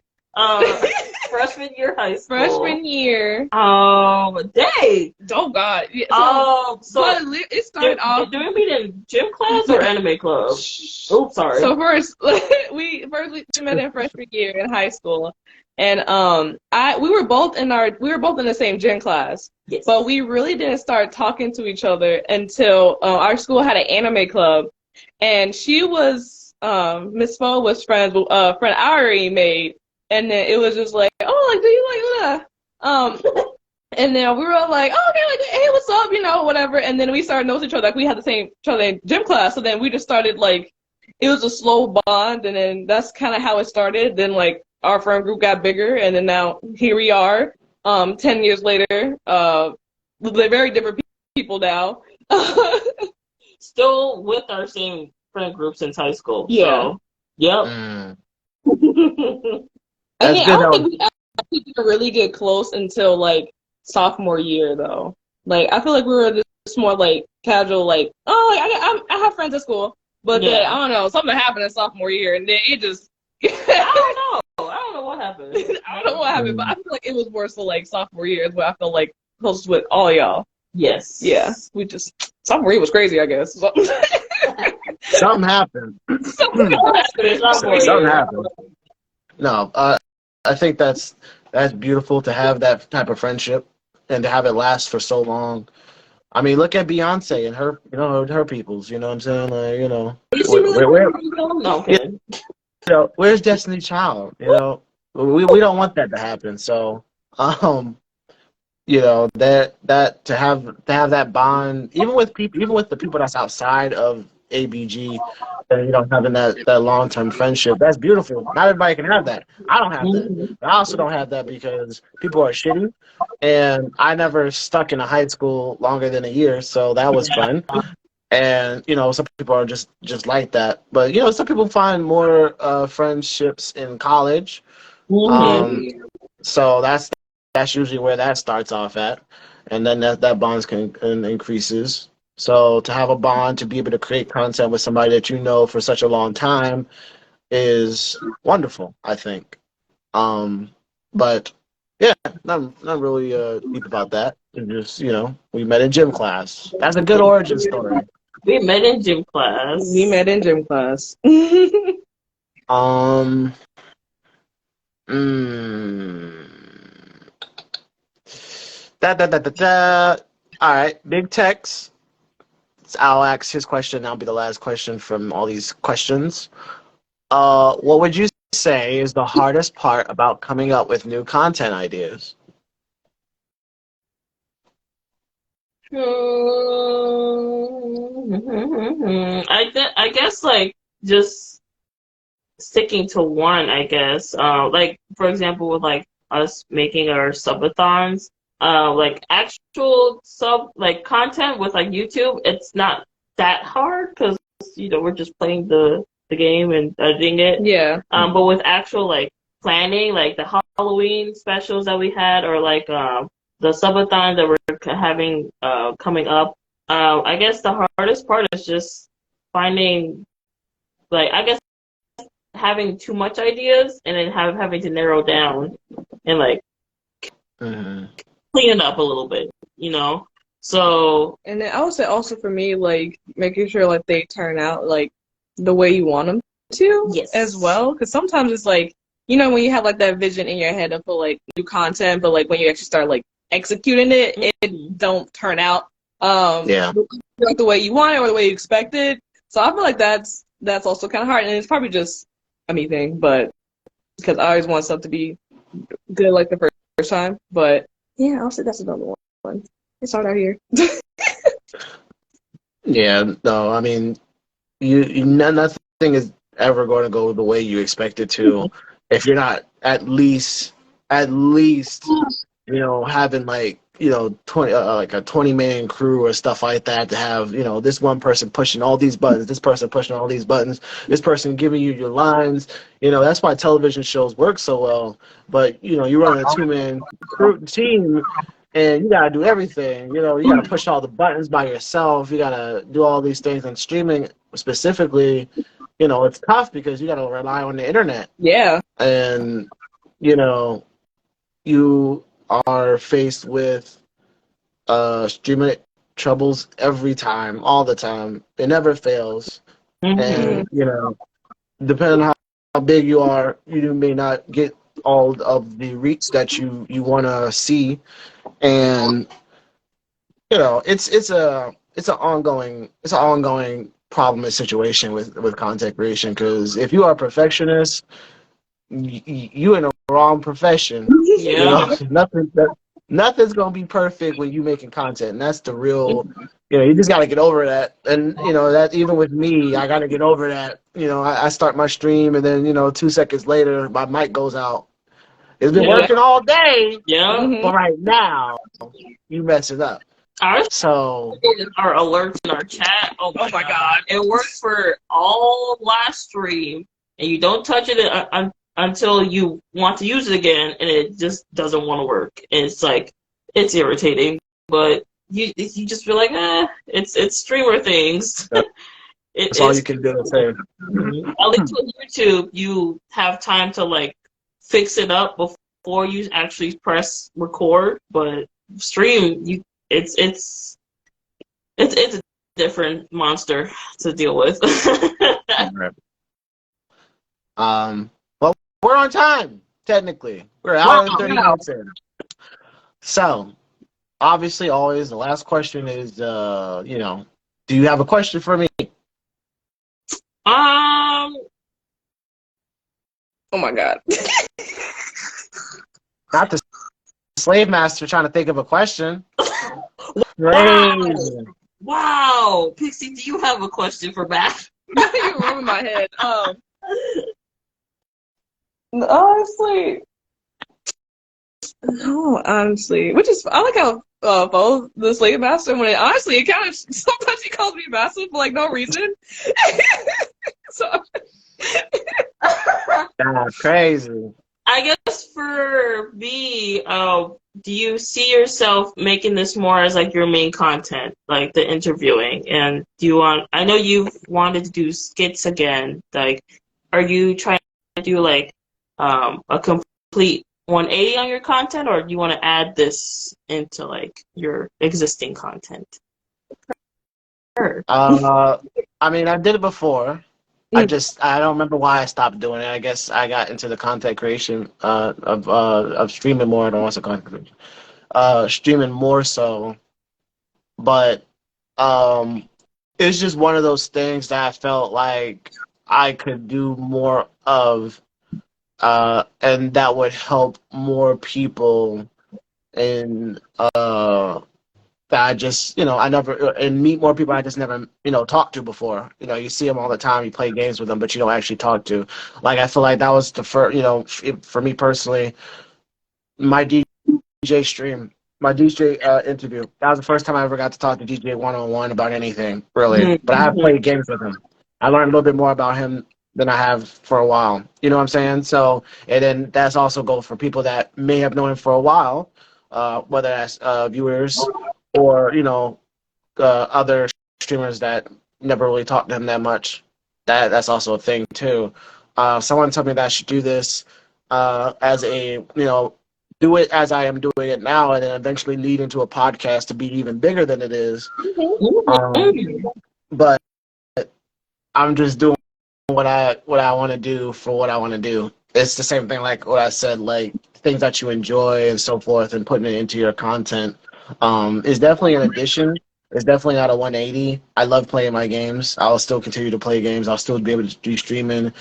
Freshman year high school. Freshman year. Dang. Oh God. Yeah, so it started off. Do we meet in gym class or anime club? Oops, sorry. So first we met in freshman year in high school, and we were both in the same gym class. Yes. But we really didn't start talking to each other until our school had an anime club, and she was Miss Fo was friends with a friend I already made. And then it was just like, oh, like, do you like that? And then we were all like, oh, okay, like, hey, what's up, whatever. And then we started knowing each other. Like, we had the same each other in gym class. So then we just started, like, it was a slow bond. And then that's kind of how it started. Then, like, our friend group got bigger, and then now here we are, 10 years later, they're very different people now. Still with our same friend group since high school. Yeah. So, yep. That's I good. don't think we actually didn't really get close until like sophomore year, though. Like I feel like we were just more like casual, like I have friends at school, but then I don't know, something happened in sophomore year, and then it just I don't know what happened. I don't know what happened, but I feel like it was more so like sophomore year is where I felt like close with all y'all. Yes. Yeah, we just sophomore year was crazy, I guess. So. Something happened. Something happened. No, I think that's beautiful to have that type of friendship and to have it last for so long. I mean, look at Beyonce and her, her peoples. You know what I'm saying? Like, where's Destiny Child? You know, we don't want that to happen. So, that to have that bond, even with the people that's outside of ABG, and having that long-term friendship, that's beautiful. Not everybody can have that. I don't have that. I also don't have that because people are shitty, and I never stuck in a high school longer than a year, so that was fun. And some people are just like that, but some people find more friendships in college. So that's usually where that starts off at, and then that bonds can increases. So to have a bond, to be able to create content with somebody that you know for such a long time is wonderful, I think. But yeah, not really deep about that. It's just, we met in gym class. That's a good origin story. We met in gym class. All right, Big Tex. I'll ask his question. That'll be the last question from all these questions. What would you say is the hardest part about coming up with new content ideas? I guess like just sticking to one. I guess like for example with like us making our subathons. Like actual content with like YouTube, it's not that hard because we're just playing the game and editing it. Yeah. But with actual like planning, like the Halloween specials that we had, or like the subathon that we're having coming up, I guess the hardest part is just finding, like, I guess having too much ideas and then having to narrow down and like. Clean it up a little bit, So. And then I would say also for me, like making sure like they turn out like the way you want them to, as well. Because sometimes it's like when you have like that vision in your head of like new content, but like when you actually start like executing it, it don't turn out like the way you want it or the way you expect it. So I feel like that's also kind of hard, and it's probably just a me thing, but because I always want stuff to be good like the first time, but. Yeah, I'll say that's another one. It's hard out here. Yeah, no, I mean, nothing is ever going to go the way you expect it to if you're not at least having like 20 like a 20-man crew or stuff like that, to have this one person pushing all these buttons, this person pushing all these buttons, this person giving you your lines. That's why television shows work so well. But you run a 2-man team and you gotta do everything. You gotta push all the buttons by yourself. You gotta do all these things. And streaming specifically, it's tough because you gotta rely on the internet. Yeah. And you are faced with streaming troubles every time, all the time. It never fails. And depending on how big you are, you may not get all of the reach that you want to see. And it's an ongoing problem and situation with content creation, because if you are a perfectionist, you in the wrong profession. Yeah. Nothing Nothing's gonna be perfect when you making content, and that's the real. You just got to get over that. And that even with me, I got to get over that. I start my stream, and then 2 seconds later, my mic goes out. It's been Yeah. working all day, Yeah. but right now, you mess it up. Our So our alerts in our chat. Oh my god. It works for all last stream, and you don't touch it until you want to use it again, and it just doesn't want to work. And it's irritating, but you just feel like, it's streamer things. that's all you can do. Say. At least with YouTube, you have time to like fix it up before you actually press record. But stream, it's a different monster to deal with. Well, we're on time technically. We're an hour and 30 minutes in. So, obviously, always the last question is, do you have a question for me? Oh my god. Not the slave master trying to think of a question. Wow. Wow. Pixie, do you have a question for Matt? You ruined my head. Honestly, no, honestly, which is I like how both the slave master when it kind of sometimes he calls me master for like no reason. So That's crazy. I guess for me, do you see yourself making this more as like your main content, like the interviewing? And I know you've wanted to do skits again. Like, are you trying to do like a complete 180 on your content, or do you want to add this into like your existing content? I mean, I did it before. I don't remember why I stopped doing it. I guess I got into the content creation of streaming more. I don't want to say content creation. Streaming more so, but it's just one of those things that I felt like I could do more of, and that would help more people in that I just, I never, and meet more people I just never, talked to before. You see them all the time, you play games with them, but you don't actually talk to. Like, I feel like that was the first, for me personally, my DJ stream, my DJ interview, that was the first time I ever got to talk to DJ one-on-one about anything, really. But I have played games with him. I learned a little bit more about him than I have for a while. You know what I'm saying? So, and then that's also goes for people that may have known him for a while, whether that's viewers or other streamers that never really talked to him that much. That's also a thing too. Someone told me that I should do this as a do it as I am doing it now, and then eventually lead into a podcast to be even bigger than it is. But I'm just doing what I want to do for what I want to do. It's the same thing like what I said, like things that you enjoy and so forth, and putting it into your content. It's definitely an addition. It's definitely not a 180. I love playing my games. I'll still continue to play games. I'll still be able to do streaming.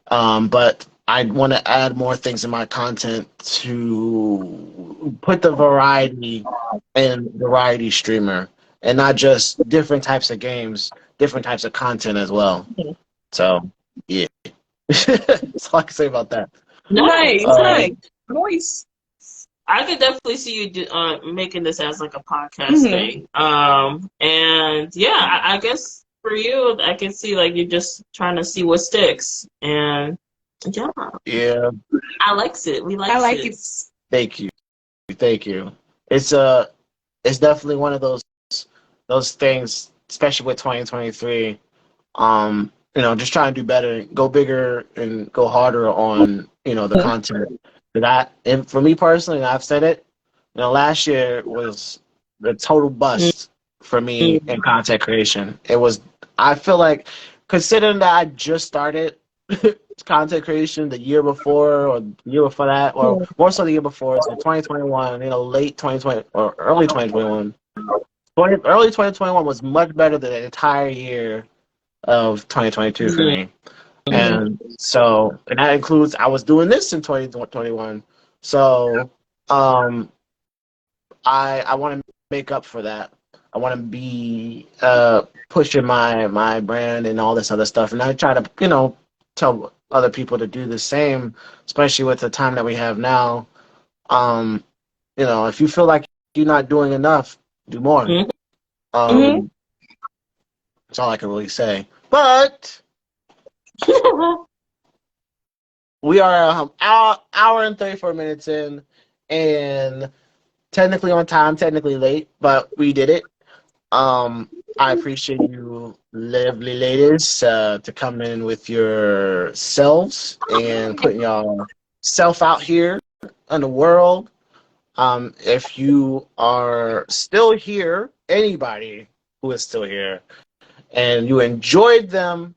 But I want to add more things in my content to put the variety in variety streamer, and not just different types of games, different types of content as well. So, yeah. That's all I can say about that. nice. Nice. I could definitely see you making this as like a podcast thing. And yeah, I guess for you, I can see like you're just trying to see what sticks. And yeah, I likes it. We like. I like it. Thank you. It's definitely one of those things, especially with 2023. Just trying to do better, go bigger, and go harder on the content. And for me personally, and I've said it, last year was the total bust for me in content creation. I feel like, considering that I just started content creation the year before or the year before that, or more so the year before, so 2021, late 2020 or early 2021. Early 2021 was much better than the entire year of 2022 for me. And so, and that includes, I was doing this in 2021. So, I want to make up for that. I want to be pushing my brand and all this other stuff, and I try to tell other people to do the same, especially with the time that we have now. Um, if you feel like you're not doing enough, do more. Mm-hmm. That's all I can really say. But we are an hour and 34 minutes in, and technically on time, technically late, but we did it. I appreciate you, lovely ladies, to come in with yourselves and putting your self out here in the world. If you are still here, anybody who is still here, and you enjoyed them,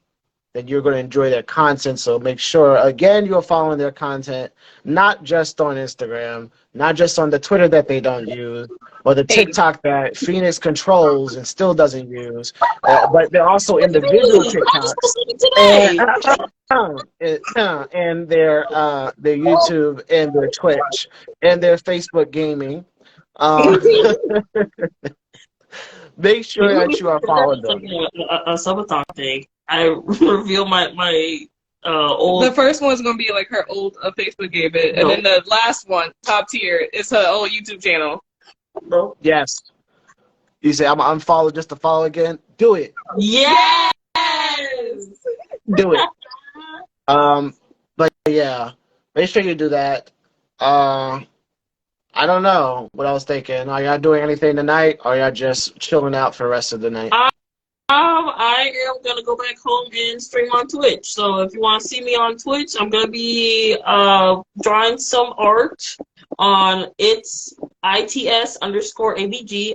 then you're going to enjoy their content. So make sure, again, you're following their content, not just on Instagram, not just on the Twitter that they don't use, or the TikTok that Phoenix controls and still doesn't use. But they're also individual TikToks. And their YouTube and their Twitch and their Facebook gaming. Make sure that you are following them. A subathon thing. I reveal my old. The first one's gonna be like her old Facebook game, and then the last one, top tier, is her old YouTube channel. No. Yes. You say I'm unfollow just to follow again? Do it. Yes. Do it. But yeah, make sure you do that. I don't know what I was thinking. Are y'all doing anything tonight, or are y'all just chilling out for the rest of the night? I am gonna go back home and stream on Twitch. So if you want to see me on Twitch, I'm gonna be drawing some art on ITS_ABG.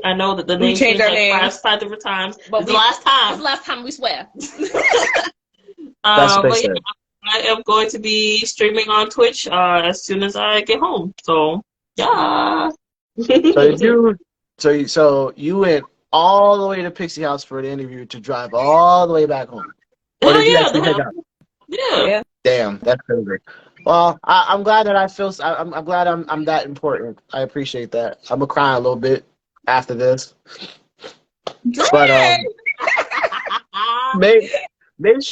I know that the name changed like five different times, but the last time we swear. But yeah, I am going to be streaming on Twitch as soon as I get home. So yeah. So you went all the way to Pixie House for the interview to drive all the way back home. Oh yeah. Damn, that's crazy. Well, I'm glad that I'm glad I'm that important. I appreciate that. I'm gonna cry a little bit after this. But make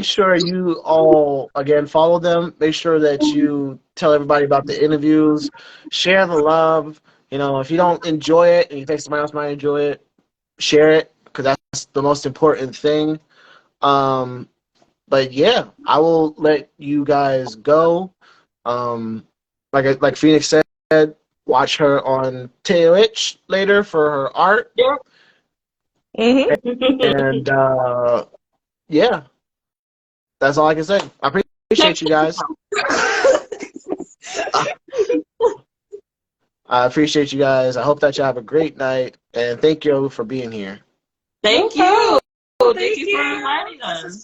sure you all again follow them. Make sure that you tell everybody about the interviews. Share the love. If you don't enjoy it and you think somebody else might enjoy it, share it, because that's the most important thing. But yeah, I will let you guys go. Like Phoenix said, watch her on Twitch later for her art. Yep. And yeah, that's all I can say. I appreciate you guys. I appreciate you guys. I hope that you have a great night, and thank you for being here. Thank you. Thank you for inviting us.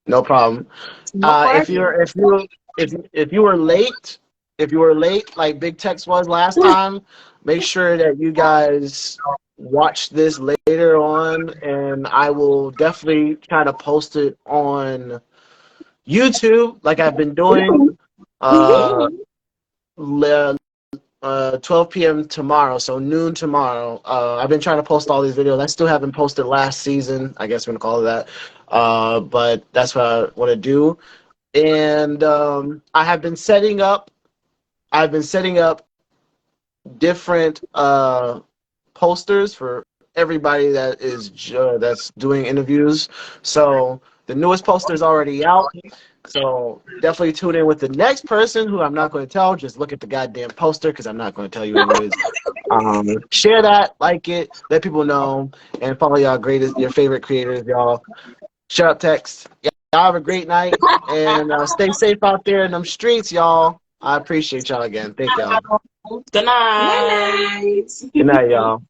No problem. If you were late, like Big Tex was last time, make sure that you guys watch this later on, and I will definitely try to post it on YouTube like I've been doing. 12 p.m. tomorrow, so noon tomorrow. I've been trying to post all these videos. I still haven't posted last season. I guess we're gonna call it that. But that's what I want to do. And I've been setting up different posters for everybody that is that's doing interviews. So the newest poster is already out. So definitely tune in with the next person who I'm not going to tell. Just look at the goddamn poster because I'm not going to tell you what it is. Share that, like it, let people know, and follow your favorite creators, y'all. Shut up, Tex. Y'all have a great night, and stay safe out there in them streets, y'all. I appreciate y'all again. Thank y'all. Good night. Good night, y'all.